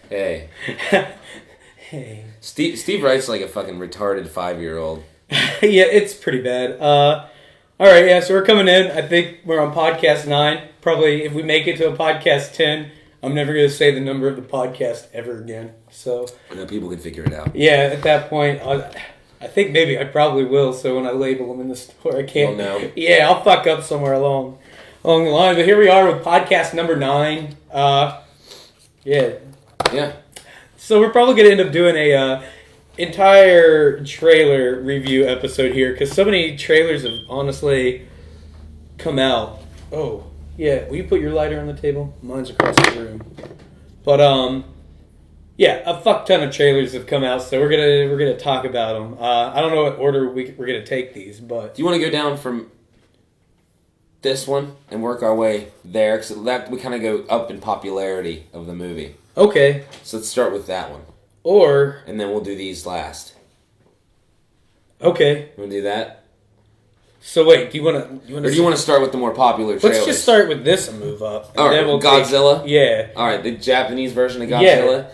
Hey. Hey. Steve Wright's like a fucking retarded 5-year-old. Yeah, it's pretty bad. All right, yeah, so we're coming in. I think we're on podcast 9. Probably if we make it to a podcast 10, I'm never going to say the number of the podcast ever again. So, People can figure it out. yeah, at that point, I think maybe I probably will. So when I label them in the store, I can't. You'll know. Yeah, I'll fuck up somewhere along the line. But here we are with podcast number 9. Yeah. Yeah. So we're probably going to end up doing a entire trailer review episode here because so many trailers have honestly come out. Oh, yeah. Will you put your lighter on the table? Mine's across the room. But yeah, a fuck ton of trailers have come out, so we're gonna talk about them. I don't know what order we're gonna take these, but Do you want to go down from this one and work our way there? Because that we kind of go up in popularity of the movie. okay. So let's start with that one, Or and then we'll do these last. okay. You want to do that, So wait, do you want or do you want to start with the more popular trailers? Let's just start with this and move up. And All right, then we'll Godzilla. Yeah. All right, the Japanese version of Godzilla.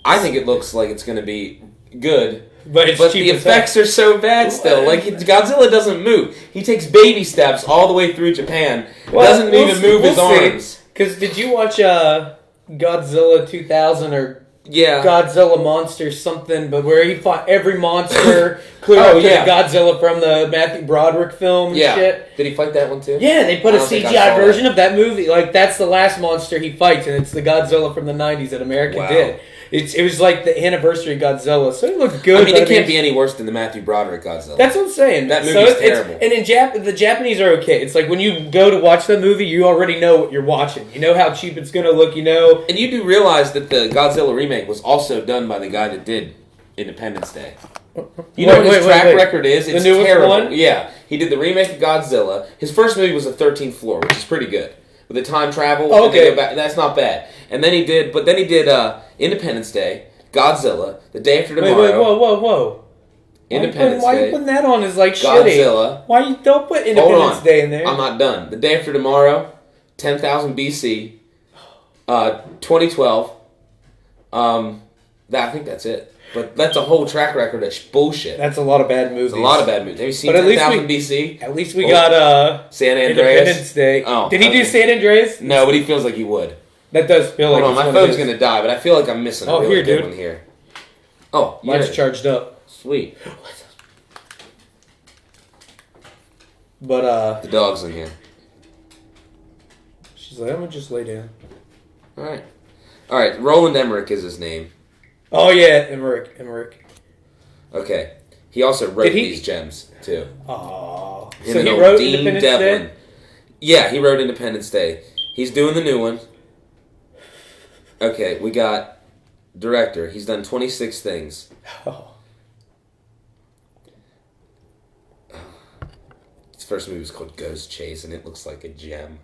I think it looks like it's going to be good. But it's But cheap the as effects are so bad still. Like, Godzilla doesn't move. He takes baby steps all the way through Japan. Doesn't even move his arms. Because did you watch Godzilla 2000 or Yeah. Godzilla Monster something, but where he fought every monster, clear up to the Godzilla from the Matthew Broderick film and Yeah. shit? Did he fight that one too? Yeah, they put I a don't think I CGI saw version of that movie. Like, that's the last monster he fights, and it's the Godzilla from the 90s that America Wow. did. It was like the anniversary of Godzilla, so it looked good. I mean, it can't be any worse than the Matthew Broderick Godzilla. That's what I'm saying. That movie's it's, terrible. And in the Japanese are okay. It's like when you go to watch the movie, you already know what you're watching. You know how cheap it's going to look. You know. And you do realize that the Godzilla remake was also done by the guy that did Independence Day. You know what his track record is? It's the newest terrible. one? Yeah. He did the remake of Godzilla. His first movie was The 13th Floor, which is pretty good. With the time travel. Oh, and they okay. go back, that's not bad. And then he did Independence Day, Godzilla, The Day After Tomorrow. Wait, whoa. Independence why Day. are you putting that on as like Godzilla. shitty? Why you don't put Hold Independence on. Day in there? I'm not done. The Day After Tomorrow, 10,000 BC, 2012. I think that's it. But that's a whole track record of bullshit. That's a lot of bad movies. There's a lot of bad movies. Have you seen But at least 10,000 BC? At least we got San Andreas. Independence Day. Oh, Did he do okay. San Andreas? No, but he feels like he would. That does feel like Hold on, it's my one of phone's his. gonna die, but I feel like I'm missing a Oh, really here, good dude. one here. Oh, Mine's yeah. charged up. Sweet. But The dog's in here. she's like, I'm gonna just lay down. All right. Roland Emmerich is his name. Oh yeah, Emmerich. Okay. He also wrote Did he- these gems too. Oh, Him so and he old wrote Dean Independence Devlin. Day. Yeah, he wrote Independence Day. He's doing the new one. Okay, we got director. He's done 26 things. Oh. His first movie was called Ghost Chase, and it looks like a gem.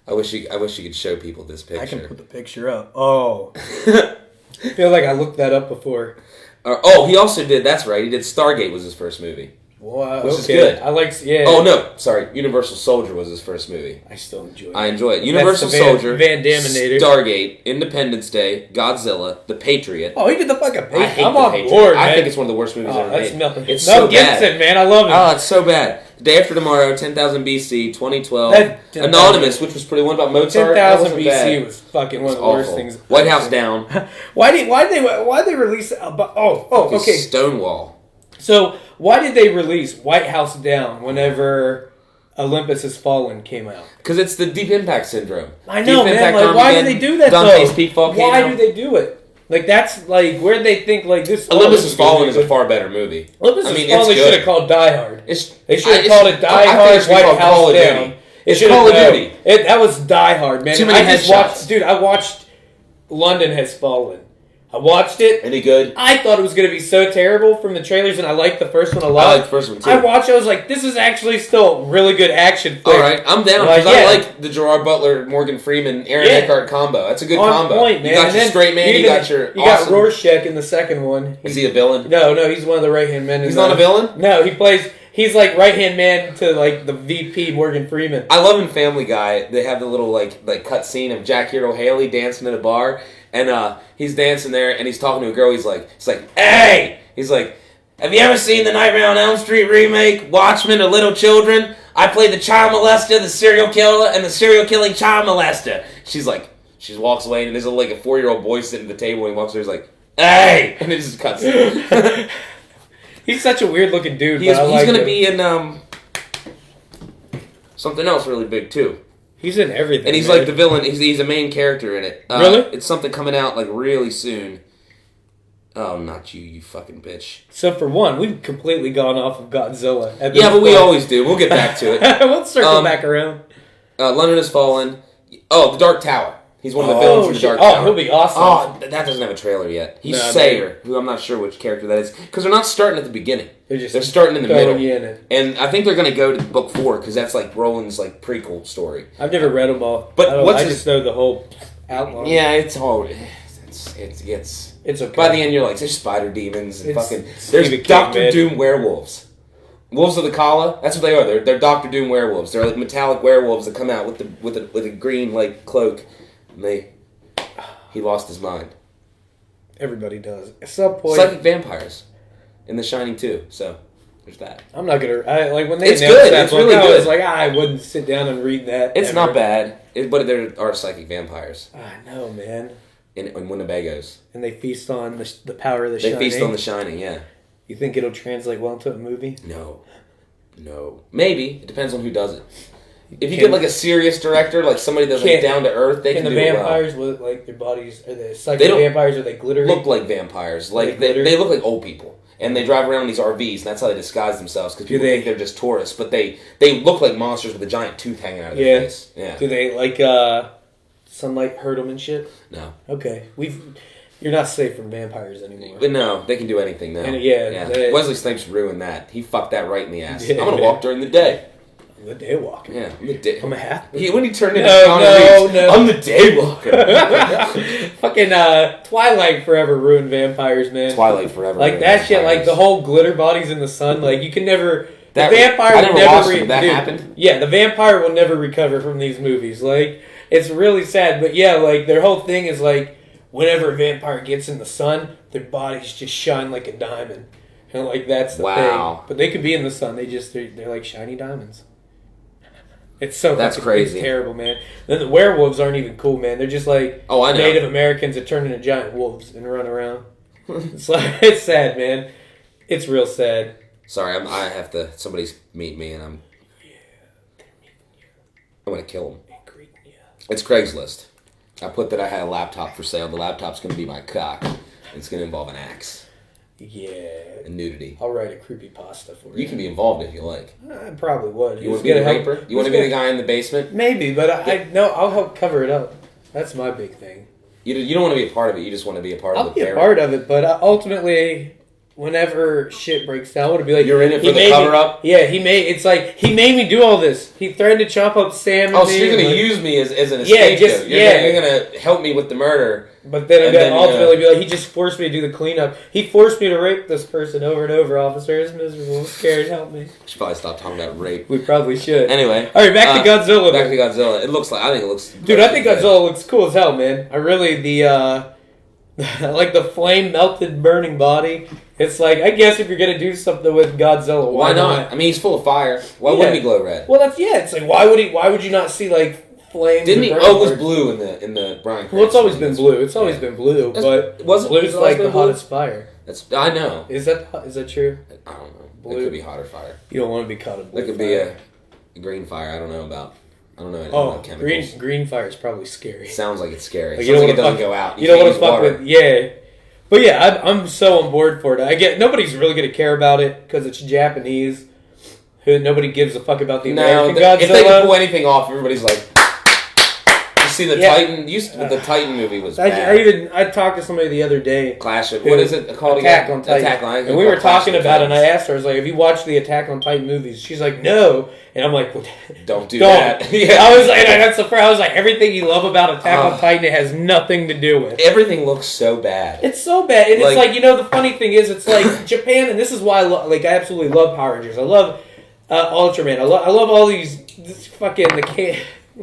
I wish you could show people this picture. I can put the picture up. Oh, I feel like I looked that up before. He also did. That's right. He did Stargate was his first movie. Wow, Which is good. I like. Yeah. Oh no, sorry. Universal Soldier was his first movie. I still enjoy it. I enjoy it. That's Universal the Soldier, Van Daminator. Stargate, Independence Day, Godzilla, The Patriot. Oh, he did the fucking Patriot. I hate I'm The on Patriot. board, I man. think it's one of the worst movies ever That's made. Mel. It's Mel so Gibson, bad. man. I love him. Oh, it's so bad. The Day After Tomorrow, 10,000 BC, 2012. That- Anonymous, which was pretty one about Mozart. 10,000 That BC wasn't bad. was fucking one of the Awful. worst things. White House Down. Why did they release? Okay. Stonewall. So why did they release White House Down whenever Olympus Has Fallen came out? Because it's the Deep Impact Syndrome. I know, Deep man. Impact Like, why do Armageddon, they do that Dante's though? Peak Volcano. Why do they do it? Like, that's like where they think like this. Olympus Has Fallen is a far better movie. Olympus I Has mean, Fallen. it's They should good. have called Die Hard. They should have it's- called it Die I think Hard. it should be White called House Call of Down. Duty. It It's should Call of have Duty. That was Die Hard, man. Too many I just headshots. watched, dude. I watched London Has Fallen. I watched it. Any good? I thought it was going to be so terrible from the trailers, and I liked the first one a lot. I like the first one too. I watched it, I was like, this is actually still really good action. Flick. All right, I'm down Like, because yeah. I like the Gerard Butler, Morgan Freeman, Aaron Yeah. Eckhart combo. That's a good On combo. point, man. You got And your then straight man. You got your You awesome. got Rorschach in the second one. Is he a villain? No, he's one of the right-hand men. He's not a villain? No, he's like right-hand man to like the VP, Morgan Freeman. I love in Family Guy. They have the little like cut scene of Jack Hero Haley dancing at a bar, And he's dancing there, and he's talking to a girl. He's like, hey! He's like, have you ever seen the Nightmare on Elm Street remake, Watchmen or Little Children? I played the child molester, the serial killer, and the serial killing child molester. She walks away, and there's a 4-year-old boy sitting at the table, and he walks over, he's like, hey! And it just cuts. He's such a weird looking dude. He's going to be in something else really big, too. He's in everything. And he's man. like the villain. He's a main character in it. Really? It's something coming out really soon. Oh, not you, you fucking bitch. So for one, we've completely gone off of Godzilla. Yeah, but we always do. We'll get back to it. We'll circle back around. London Has Fallen. Oh, The Dark Tower. He's one of the villains from The Dark Tower. Oh, he'll be awesome. Oh, that doesn't have a trailer yet. He's Sayer, who I'm not sure which character that is. Because they're not starting at the beginning. They're starting in the middle. And I think they're going to go to book 4, because that's Roland's prequel story. I've never read them all. But I just know the whole outline. Yeah, it's okay. By the end, you're like, there's spider demons and there's Stephen Doctor King, Doom werewolves. Wolves of the Kala. That's what they are. They're Doctor Doom werewolves. They're metallic werewolves that come out with a green cloak. And he lost his mind. Everybody does. At some point, Psychic vampires in The Shining too. So there's that. I'm not gonna. When they it's announced good. that It's book, really good. I was like, I wouldn't sit down and read that. It's ever. not bad. But there are psychic vampires. I know, man. In Winnebagos. And they feast on the power of the Shining. They feast on The Shining. Shining. Yeah. You think it'll translate well into a movie? No. Maybe. It depends on who does it. If you get a serious director, somebody that's down to earth, they can do it well. Can the vampires with their bodies, are they psychic vampires, are they glittery? Look like vampires. They look like old people. And they drive around in these RVs, and that's how they disguise themselves, because people think they're just tourists. But they look like monsters with a giant tooth hanging out of their face. Yeah. Do they sunlight hurt them and shit? No. Okay. You're not safe from vampires anymore. But no, they can do anything now. And Wesley Snipes ruined that. He fucked that right in the ass. Yeah. I'm gonna walk during the day. I'm the day walker. Yeah, I'm the day. I'm a half. When he turned into Keanu Reeves, I'm the day walker. Fucking Twilight forever ruined vampires, man. Twilight forever. That shit, the whole glitter bodies in the sun, you can never. The vampire will never. That happened. Yeah, the vampire will never recover from these movies. It's really sad, but yeah, their whole thing is whenever a vampire gets in the sun, their bodies just shine like a diamond, and that's the thing. But they could be in the sun; they're like shiny diamonds. It's so that's crazy. It's terrible, man. Then the werewolves aren't even cool, man. They're just I know. Native Americans that turn into giant wolves and run around. It's sad, man. It's real sad. Sorry, I have to. Somebody's meeting me, and I'm. Yeah, they're meeting you. I'm gonna kill them. It's Craigslist. I put that I had a laptop for sale. The laptop's gonna be my cock. It's gonna involve an axe. Yeah. And nudity. I'll write a creepypasta for you. You can be involved if you like. I probably would. You want to be the raper? You want to be the guy in the basement? Maybe, but I'll help cover it up. That's my big thing. You don't want to be a part of it. You just want to be a part of it. I'll be a part of it, but ultimately, whenever shit breaks down, I want to be like, you're in it for the cover up. Yeah, he made me do all this. He threatened to chop up Sam. So you're gonna use me as an escape? You're gonna help me with the murder. But then I'm gonna ultimately be like, he just forced me to do the cleanup. He forced me to rape this person over and over. Officer, it's miserable. I'm scared. Help me. Should probably stop talking about rape. We probably should. Anyway, all right, back to Godzilla. Back to Godzilla. I think it looks. Dude, I think Godzilla looks cool as hell, man. I really the flame melted burning body. It's I guess if you're gonna do something with Godzilla, why not? I mean, he's full of fire. Why wouldn't he glow red? Well, it's why would you not see flames? Didn't he? Oh, it was blue in the Bryan Cranston. Well, it's always been blue. It's always been blue, but blue's the hottest fire. I know. Is that true? I don't know. Blue. It could be hotter fire. You don't want to be caught in blue. It could be a green fire. I don't know about. I don't know anything about chemicals. Green fire is probably scary. Sounds like it's scary. You don't want to go out. You don't want to fuck with. Yeah. But yeah, I'm so on board for it. Nobody's really going to care about it because it's Japanese. Nobody gives a fuck about the American Godzilla. If they can pull anything off, everybody's like, you see the Titan. The Titan movie was bad. I talked to somebody the other day. Clash of what is it called Attack again? on Titan. Attack on Titan. And we were talking about it, and I asked her, I was like, have you watched the Attack on Titan movies? She's like, no. And I'm like, well, don't do that. Yeah. I was like, I was like, everything you love about Attack on Titan, it has nothing to do with. Everything looks so bad. It's so bad. And it's the funny thing is, it's Japan, and this is why I absolutely love Power Rangers. I love Ultraman. I love all these fucking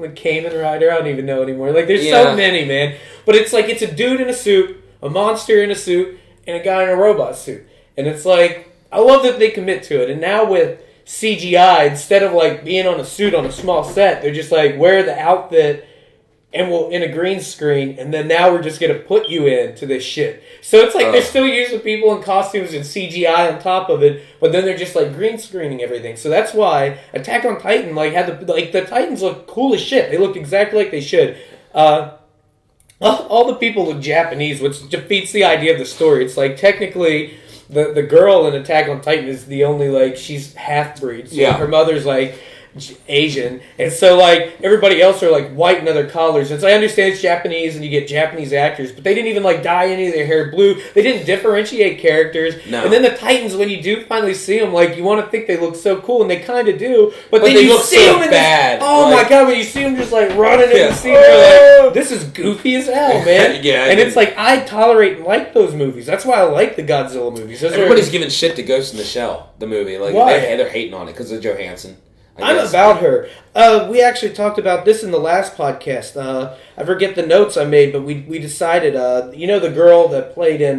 the Kamen Rider. I don't even know anymore. Like, there's Yeah. so many, man. But it's like, it's a dude in a suit, a monster in a suit, and a guy in a robot suit. And it's like, I love that they commit to it. And now with CGI, instead of like being on a suit on a small set, they're just like, wear the outfit and we'll in a green screen, and then now we're just gonna put you into this shit. So it's like they're still using people in costumes and CGI on top of it, but then they're just like green screening everything. So that's why Attack on Titan like had the Titans look cool as shit. They looked exactly like they should. All the people look Japanese, which defeats the idea of the story. It's like technically the girl in Attack on Titan is the only like she's half breed. So her mother's like Asian, and so like everybody else are like white and other colors. And so I understand it's Japanese and you get Japanese actors, but they didn't even like dye any of their hair blue. They didn't differentiate characters. No. And then the Titans, when you do finally see them, like you want to think they look so cool, and they kind of do, but then they you look see so them and bad. oh like, my god, when you see them just like running in Yeah. the scene, you're like, this is goofy as hell, man. Yeah, and it's like I tolerate and like those movies. That's why I like the Godzilla movies. Those everybody's giving shit to Ghost in the Shell, the movie. Like Why? they're hating on it because of Johansson. I'm about her. We actually talked about this in the last podcast. I forget the notes I made, but we decided, you know the girl that played in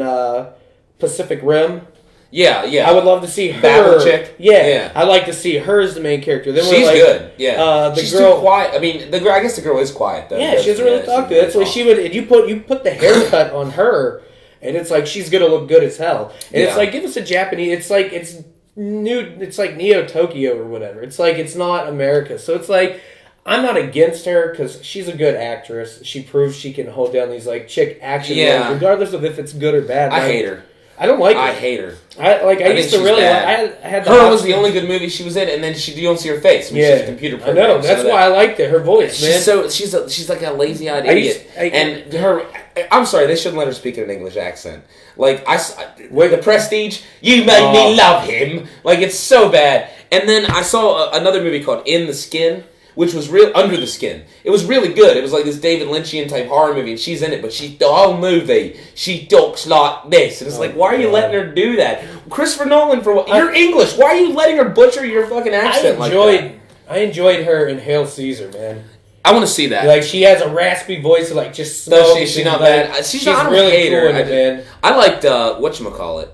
Pacific Rim? Yeah. I would love to see her. Battle chick? Yeah. I'd like to see her as the main character. Then She's good. Yeah. The She's girl, too quiet. I mean, the girl. I guess the girl is quiet though. yeah, she doesn't really talk good. That's why she would. You put the haircut on her, and it's like she's gonna look good as hell. And it's like give us a Japanese. It's like it's new. It's like Neo Tokyo or whatever. It's like it's not America. So it's like I'm not against her because she's a good actress. She proves she can hold down these like chick action roles, regardless of if it's good or bad. I hate her. I don't like her. I hate her. I used to really. I had the her was the only good movie she was in, and then you don't see her face. I mean, she's a computer program. I know. That's why I liked it. Her voice, man. She's like a lazy-eyed idiot. And her. I'm sorry, they shouldn't let her speak in an English accent. Like the Prestige, you made me love him. Like it's so bad. And then I saw another movie called In the Skin, which was real Under the Skin. It was really good. It was like this David Lynchian type horror movie, and she's in it, but the whole movie she talks like this, and it's like, why are you letting her do that? Christopher Nolan, you're English. Why are you letting her butcher your fucking accent like that? I enjoyed her in Hail Caesar, man. I want to see that. Like she has a raspy voice, like just smokes. No, she's not bad. She's not really a hater. cool in it, man. I liked whatchamacallit.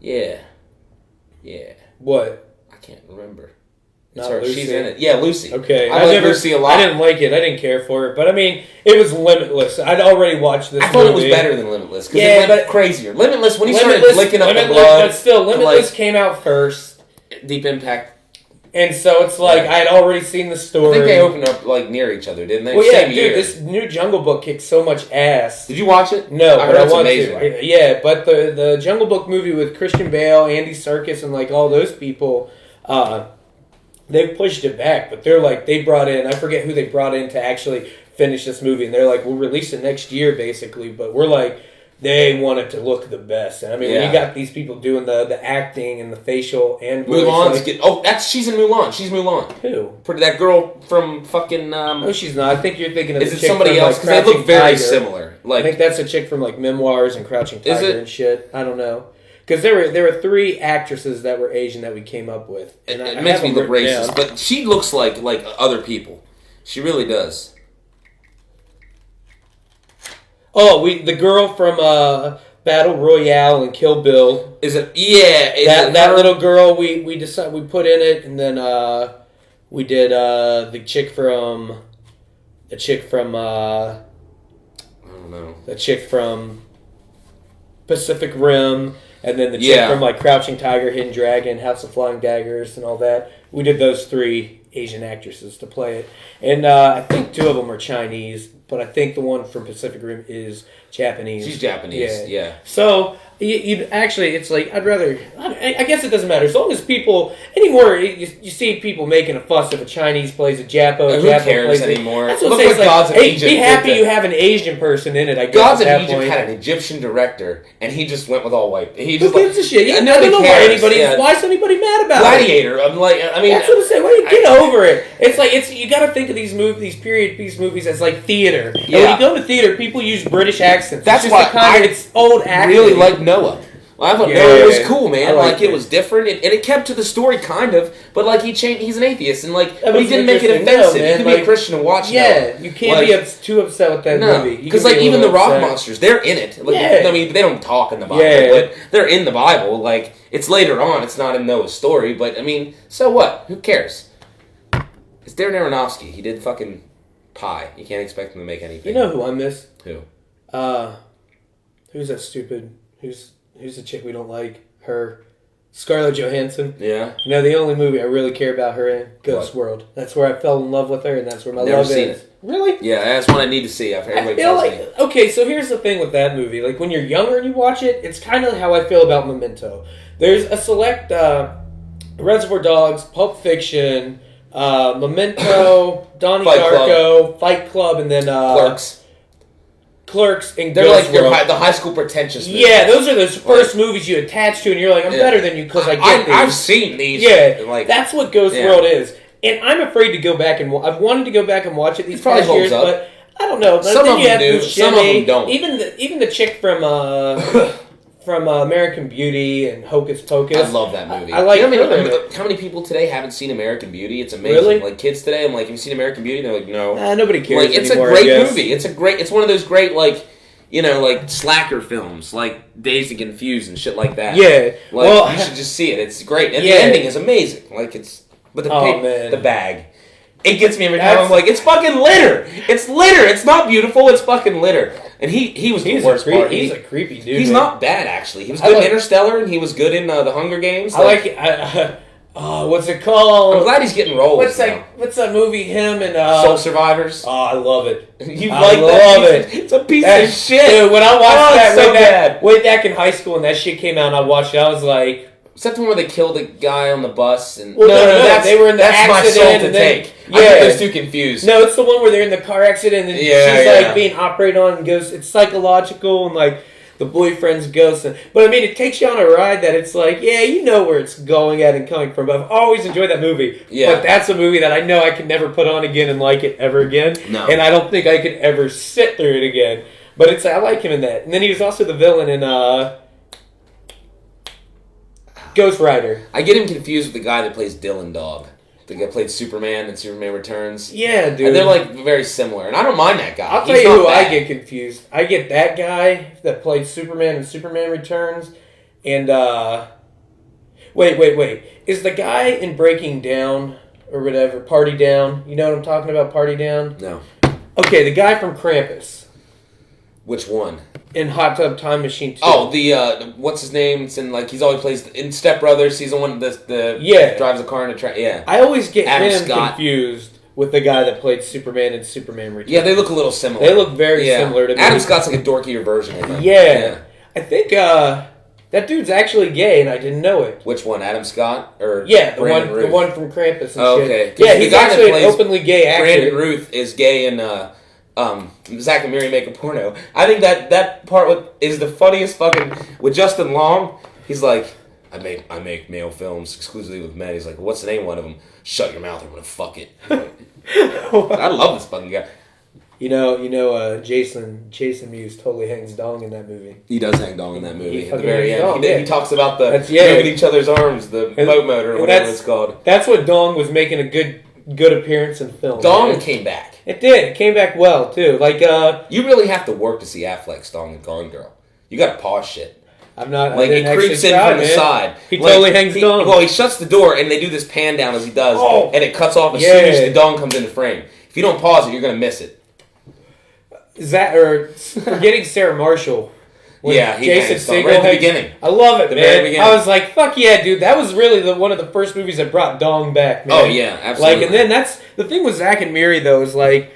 Yeah. What? I can't remember. Not It's her. Lucy. She's in it. Yeah, Lucy. Okay, I like Lucy a lot. I didn't like it. I didn't care for it, but I mean, it was Limitless. I'd already watched this. I thought it was better than Limitless because it went crazier. Limitless, when he started licking up the blood, but still, Limitless came out first. Deep Impact. And so it's like I had already seen the story. I think they opened up like near each other, didn't they? Well, yeah, Same year. this new Jungle Book kicked so much ass. Did you watch it? No, but I want amazing. to. Yeah, but the Jungle Book movie with Christian Bale, Andy Serkis, and like all those people, they've pushed it back. But they're like they brought in, I forget who they brought in to actually finish this movie, and they're like, we'll release it next year, basically. But we're like, they want it to look the best. And I mean, when you got these people doing the acting and the facial and Mulan's she's in Mulan. She's Mulan. Who? That girl from fucking. No, she's not. I think you're thinking of. Is it somebody else? Because they look very similar. Like I think that's a chick from like Memoirs and Crouching Tiger and shit. I don't know. Because there were 3 actresses that were Asian that we came up with. And it makes me look racist, but she looks like other people. She really does. Oh, the girl from Battle Royale and Kill Bill. Is it? Yeah, that little girl we decided we put in it, and then we did the chick from I don't know, the chick from Pacific Rim. And then the chick from like Crouching Tiger, Hidden Dragon, House of Flying Daggers, and all that. We did those 3 Asian actresses to play it. And I think 2 of them are Chinese, but I think the one from Pacific Rim is Japanese. She's Japanese, yeah. So, you'd actually, it's like, I'd rather, I guess it doesn't matter. As long as people, anymore, you see people making a fuss if a Chinese plays a Japo. Who cares anymore? That's what I'm saying. Gods of Egypt. Be happy you have an Asian person in it, I guess. Gods of Egypt had an Egyptian director, and he just went with all white. Who gives a shit? I don't know why is anybody mad about Gladiator. it? Gladiator. I mean, that's what I'm saying. Why get over it? It's like you got to think of these period piece movies as like theater. And when you go to theater, people use British accents. That's why it's old acting. Really like Noah. Well, I thought Yeah, no, it was cool, man. I liked Like it it. was different, and it kept to the story kind of. But like he changed, he's an atheist, and like That but he was didn't make it interesting. No, offensive. man, you could be like- a Christian and watch. Yeah, you can't Like- be too upset with that No, movie. You because can like be a even the little rock upset. monsters, they're in it. Like, Yeah. I mean, they don't talk in the Bible, Yeah. but they're in the Bible. Like it's later on. It's not in Noah's story, but I mean, so what? Who cares? It's Darren Aronofsky. He did fucking Pie. You can't expect him to make anything. You know who I miss? Who? Who's that stupid? Who's the chick we don't like? Her, Scarlett Johansson. Yeah. You know, the only movie I really care about her in, Ghost What? World. That's where I fell in love with her, and that's where my Never love seen is. it. Really? Yeah, that's one I need to see. After I everybody feel tells like me. okay. So here's the thing with that movie. Like when you're younger and you watch it, it's kind of how I feel about Memento. There's a select Reservoir Dogs, Pulp Fiction, Memento, Donnie Fight Darko, Fight Club, and then Clerks, and They're Ghost like your World. the high school pretentious movies. Yeah, those are those first movies you attach to, and you're like, I'm Yeah. better than you because I get these. I've seen these. Yeah, like that's what Ghost Yeah. World is. And I'm afraid to go back and I've wanted to go back and watch it these It probably past years, holds up. but I don't know. Some then of you them have do, Buscemi, some of them don't. Even the chick from American Beauty and Hocus Pocus. I love that movie. I like You know her in it. how many people today haven't seen American Beauty? It's amazing. Really? Like kids today, I'm like, have you seen American Beauty? They're like, no. Nobody cares Like it's anymore, a great I guess. movie. It's one of those great like like slacker films, like Dazed and Confused and shit like that. Yeah. Like Well, you should just see it. It's great, and Yeah. the ending is amazing. Like it's but Man. the bag. It gets me every time. That's- I'm like, it's fucking litter. It's litter. It's not beautiful. It's fucking litter. And he was he's the worst part. He's a creepy dude. He's man. not bad actually. He was I good like- in Interstellar, and he was good in the Hunger Games. I like it. What's it called? I'm glad he's getting roles. What's that movie? Him and Soul Survivors. Oh, I love it. You I like love that? it. It's a piece That of shit. Dude, when I watched Oh, that it's so way way back in high school and that shit came out and I watched it, I was like, Is that the one where they killed the guy on the bus? And Well, no, they were in the that's my accident soul to and then- take. Yeah. I get those two confused. no, it's the one where they're in the car accident and Yeah, she's yeah. like being operated on and goes, it's psychological and like the boyfriend's ghost. But I mean, it takes you on a ride that it's like, yeah, you know where it's going at and coming from. But I've always enjoyed that movie. Yeah. But that's a movie that I know I can never put on again and like it ever again. No. And I don't think I could ever sit through it again. But I like him in that. And then he was also the villain in Ghost Rider. I get him confused with the guy that plays Dylan Dog. The guy that played Superman and Superman Returns. Yeah, dude. And they're like very similar. And I don't mind that guy. I'll tell He's you not who bad. I get confused. I get that guy that played Superman in Superman Returns, and wait. Is the guy in Breaking Down or whatever, Party Down? You know what I'm talking about, Party Down? No. Okay, the guy from Krampus Which one? in Hot Tub Time Machine 2. Oh, the what's his name? It's in like he's always plays in Step Brothers. He's the one that Yeah. drives a car in a track. Yeah. I always get Adam him Scott. confused with the guy that played Superman in Superman Returns. Yeah, they look a little similar. They look very similar to me. Adam Scott's like a dorkier version of him. Yeah. I think that dude's actually gay, and I didn't know it. Which one? Adam Scott or Yeah, Brandon the Ruth? one from Krampus and Oh, shit. okay. 'Cause Yeah, the he's guy that actually an plays openly gay actor. Brandon Ruth is gay in Zach and Miri Make a Porno. I think that part is the funniest fucking with Justin Long. He's like, I make male films exclusively with men. He's like, what's the name of one of them? Shut your mouth. I'm gonna fuck it. I love this fucking guy. You know, Jason Mewes totally hangs dong in that movie. He does hang dong in that movie He at the fucking very hangs end. dong, He yeah. talks about the That's- yeah. moving each other's arms, the And- boat motor or and whatever that's- it's called. That's what Dong was making a good appearance in film. Dong man. came back. It did. It came back well too. Like You really have to work to see Affleck's Dong and Gone Girl. You gotta pause shit. I'm not. Like I it didn't creeps actually in try, from the man. side. He Like, totally hangs dong. Well, he shuts the door and they do this pan down as he does, Oh. and it cuts off as Yeah. soon as the dong comes into frame. If you don't pause it, you're gonna miss it. Forgetting Sarah Marshall. When Yeah, he Jason hangs dong Segel right at the hangs- beginning. I love it, The man. very beginning. I was like, "Fuck yeah, dude!" That was really one of the first movies that brought Dong back, man. Oh yeah, absolutely. Like, and then that's the thing with Zach and Miri though is like,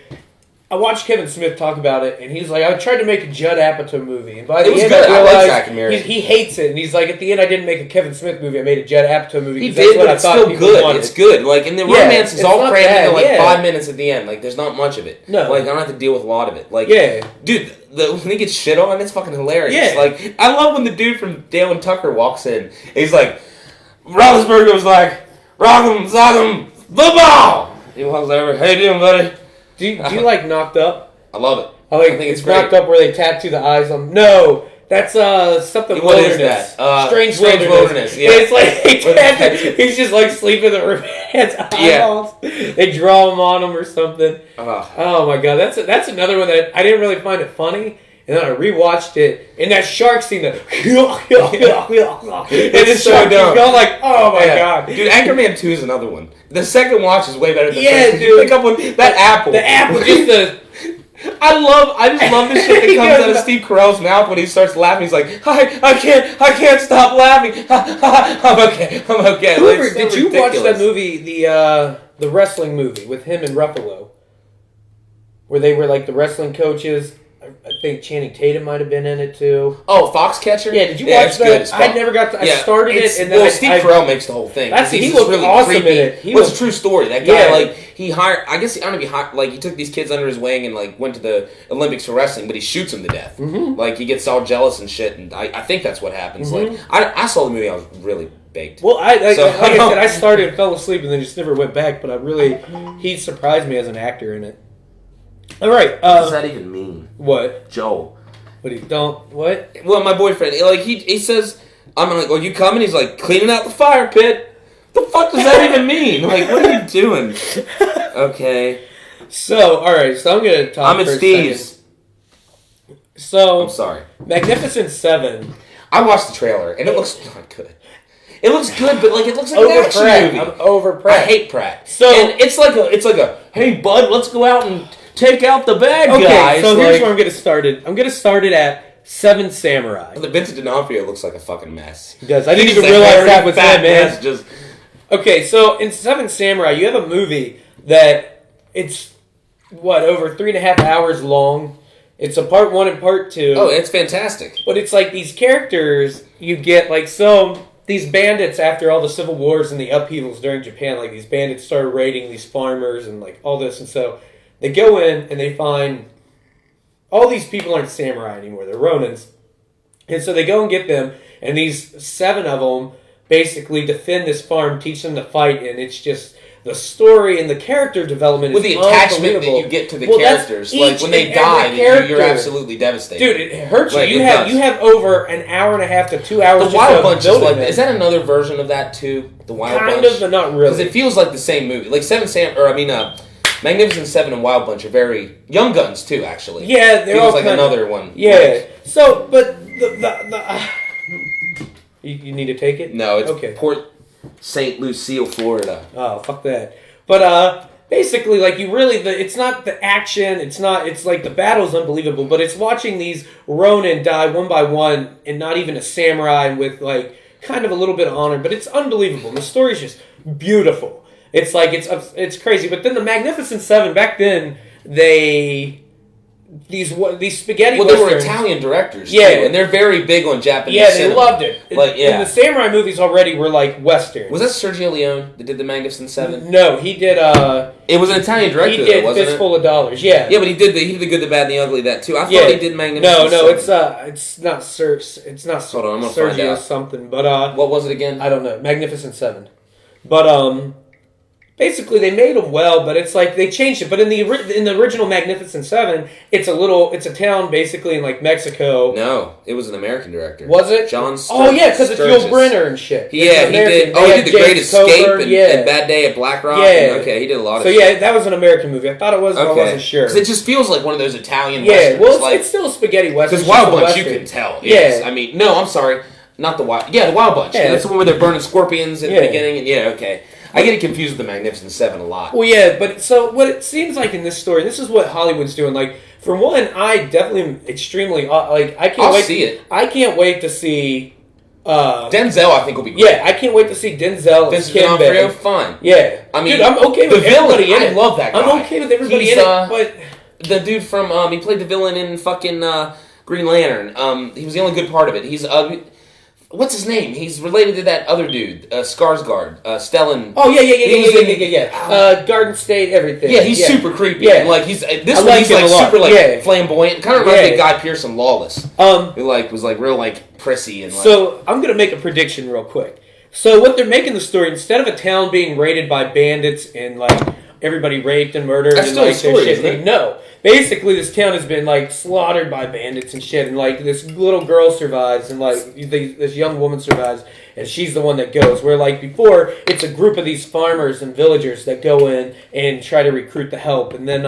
I watched Kevin Smith talk about it, and he's like, I tried to make a Judd Apatow movie, and by the It was end good. I I like realized Zack and Miri. he hates it, and he's like, at the end I didn't make a Kevin Smith movie, I made a Judd Apatow movie. he 'cause that's did, what but I it's thought still people good. wanted. It's good. Like, and the Yeah, romance is it's all not crammed bad, into like yeah. 5 minutes at the end. Like, there's not much of it. No. Like, I don't have to deal with a lot of it. Like, Yeah. dude, when he gets shit on, it's fucking hilarious. Yeah. Like, I love when the dude from Dale and Tucker walks in. And he's like, Roethlisberger was like, Rock'em, Sock'em, football! He walks over, how you doing, buddy? Do you like Knocked Up? I love it. I like I think it's Knocked great. Up where they tattoo the eyes on. No, That's something What is wilderness. that? Strange Wilderness. Yeah. It's like he's just like sleeping in the room. Eyeballs. They draw him on him or something. Oh my god, that's another one that I didn't really find it funny. And then I rewatched it, and that shark scene, and It's the shark is going like, oh my god. Dude, Anchorman 2 is another one. The second watch is way better than the Yeah, first. dude. Pick up on that apple. The apple, just the... I just love the shit that comes out of Steve Carell's mouth when he starts laughing. He's like, I can't stop laughing. I'm okay. Hoover, It's so did you watch ridiculous. that movie, the wrestling movie with him and Ruffalo, where they were like the wrestling coaches? I think Channing Tatum might have been in it too. Oh, Foxcatcher? Yeah, did you watch it's that? good as fuck. I never got to. I started it, and then Steve Carell makes the whole thing. He He's looked really awesome creepy. in it. It's a true story. That guy, Yeah. like, he hired. I guess I don't know if he hired. Like, he took these kids under his wing and like went to the Olympics for wrestling, but he shoots them to death. Mm-hmm. Like, he gets all jealous and shit, and I think that's what happens. Like, I saw the movie. I was really baked. Well, like I said, I started and fell asleep, and then just never went back. But he surprised me as an actor in it. All right. What does that even mean? What? Joel. But he don't. What? Well, my boyfriend, like, he says, I'm like, "Are you coming?" He's like, "Cleaning out the fire pit." The fuck does that even mean? Like, what are you doing? Okay. So, all right. So I'm gonna talk. I'm at for a Steve's. second. So I'm sorry. Magnificent Seven. I watched the trailer, and it looks not good. It looks good, but like it looks like an Over action Pratt. movie. I'm over Pratt. I hate Pratt. So- and it's like a hey bud, let's go out and take out the bad Okay, guys. so here's like, where I'm gonna start it. I'm gonna start it at Seven Samurai. the Vincent D'Onofrio looks like a fucking mess. He does. I didn't He's even a realize hairy, that was fat him, man. mess, Just Okay, so in Seven Samurai, you have a movie that it's over 3.5 hours long. It's a part 1 and part 2. oh, it's fantastic. But it's like these characters you get these bandits after all the civil wars and the upheavals during Japan, like these bandits started raiding these farmers and like all this, and so they go in and they find all these people aren't samurai anymore, they're Ronins. And so they go and get them, and these 7 of them basically defend this farm, teach them to fight, and it's just the story and the character development With is the attachment that unbelievable. you get to the Well, that's characters, like each when they and die, every you're character. absolutely devastated. Dude, it hurts you. Like, You it have does. you have over an hour and a half to 2 hours. The just Wild of Bunch is building like them. is that another version of that too? The Wild Bunch, Kind of, but not because really. it feels like the same movie. Like Magnificent Seven and Wild Bunch are very Young Guns too. Actually, Yeah, they're feels all like kind another one. Yeah. Like, So, but the you need to take it. no, it's okay. Port St. Lucie, Florida. Oh, fuck that. But basically, like it's not the action. It's like the battle's unbelievable, but it's watching these Ronin die one by one, and not even a samurai with like kind of a little bit of honor. But it's unbelievable. And the story's just beautiful. It's like it's crazy. But then the Magnificent Seven back then these spaghetti Well, they were westerns. Italian directors, Yeah. too, and they're very big on Japanese. Yeah, they cinema. loved it. Like, yeah. And the samurai movies already were like westerns. Was that Sergio Leone that did the Magnificent Seven? No, he did. It was an Italian director, He did though, wasn't it? Fistful of Dollars. Yeah. Yeah, but he did the Good, the Bad, and the Ugly. That too. I thought Yeah. he did Magnificent. No, Seven. it's not It's not Hold on, I'm gonna find Sergio out. something. But What was it again? I don't know. Magnificent Seven. But basically they made them well, but it's like they changed it. But in the original Magnificent Seven, it's a town basically in like Mexico. No, it was an American director. Was it? John Oh yeah, because it's Sturges. Yul Brynner and shit. Yeah, It's he American. did. They Oh, he had did The Great James Escape Coburn, and Bad Day at Black Rock. Yeah. And, okay, he did a lot of So shit. yeah, that was an American movie. I thought it was, but I wasn't sure. Because it just feels like one of those Italian Yeah, westerns. well, like, it's still a spaghetti western. because Wild It's Bunch, just a you western. can tell. Yeah. Yes. I mean, no, I'm sorry. Not the Wild... Yeah, the Wild Bunch. Yeah. That's the one where they're burning scorpions at Yeah. the beginning. And yeah, okay. I get it confused with the Magnificent Seven a lot. Well, yeah, but so what it seems like in this story, this is what Hollywood's doing. Like, for one, I definitely am extremely like I can't I'll wait. see it. I can't wait to see. Denzel, I think, will be great. Yeah, I can't wait to see Denzel and Vincent D'Onofrio, Kimbe. fine. Yeah, I mean, dude, I'm okay with the villain, everybody in I it. love that guy. I'm okay with everybody He's, in it, but the dude from he played the villain in fucking Green Lantern. He was the only good part of it. He's what's his name? He's related to that other dude, Skarsgård, Stellan. oh yeah, He was in- yeah. Garden State, everything. Yeah, he's super creepy. Yeah. And, like he's this I one, like he's him like a lot. super like Yeah. flamboyant. Kind of reminds me Yeah. of Guy Pearce in Lawless. Um, Who like was like real like prissy and like. So I'm gonna make a prediction real quick. So what they're making the story, instead of a town being raided by bandits and like everybody raped and murdered That's and still like a story, their isn't it? shit, no. Basically, this town has been like slaughtered by bandits and shit, and like this little girl survives, and like this young woman survives, and she's the one that goes. Where like before, it's a group of these farmers and villagers that go in and try to recruit the help, and then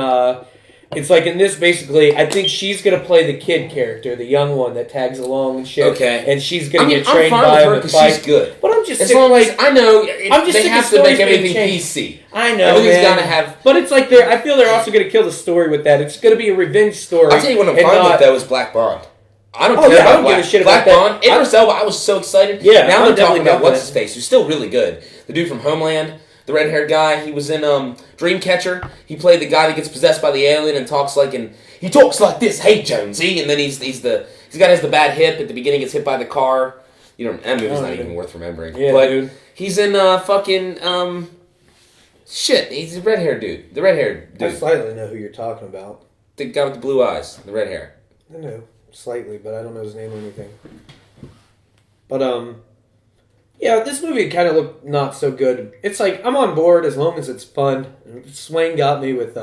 it's like in this, basically, I think she's gonna play the kid character, the young one that tags along and shit. Okay. And she's gonna I mean, get trained I'm fine by with him her and because fight. she's good. But I'm just As sick, long like, as I know, I'm just they sick have of to make stories being everything changed. PC. I know, Everything's man. gotta have. But it's like I feel they're also gonna kill the story with that. It's gonna be a revenge story. I'll tell you what I'm and fine not- with though is Black Bond. I don't Oh, care yeah, I about don't give a shit Black about that. Bond. Idris Elba, I was so excited. Yeah, now I'm they're definitely talking about down for what's that. his face, who's still really good. The dude from Homeland, the red-haired guy. He was in Dreamcatcher. He played the guy that gets possessed by the alien and talks like he talks like this. Hey Jonesy, and then he's the guy has the bad hip at the beginning. Gets hit by the car. You know that movie's Oh, not yeah. even worth remembering. Yeah, but dude. he's in fucking shit. He's the red-haired dude. The red-haired I dude. slightly know who you're talking about. The guy with the blue eyes, the red hair. I know slightly, but I don't know his name or anything. But yeah, this movie kind of looked not so good. It's like I'm on board as long as it's fun. Swain got me with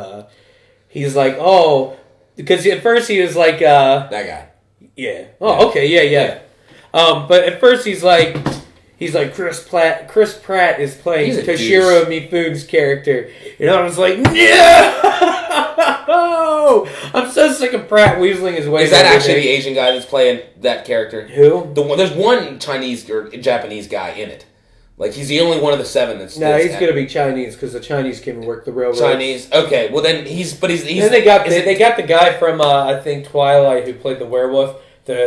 he's like, oh, because at first he was like That guy. yeah, oh okay, yeah. But at first he's like Chris Pratt is playing He's a Toshiro Mifune's character, and I was like, no, I'm so sick of Pratt weaseling his way. Is that to actually the everything. Asian guy that's playing that character? Who? The one, there's one Chinese or Japanese guy in it. Like he's the only one of the seven that's. No, that's he's gonna be Chinese because the Chinese came and worked the railroad. Chinese. Okay, well then he's. Then they got the guy from I think Twilight who played the werewolf, the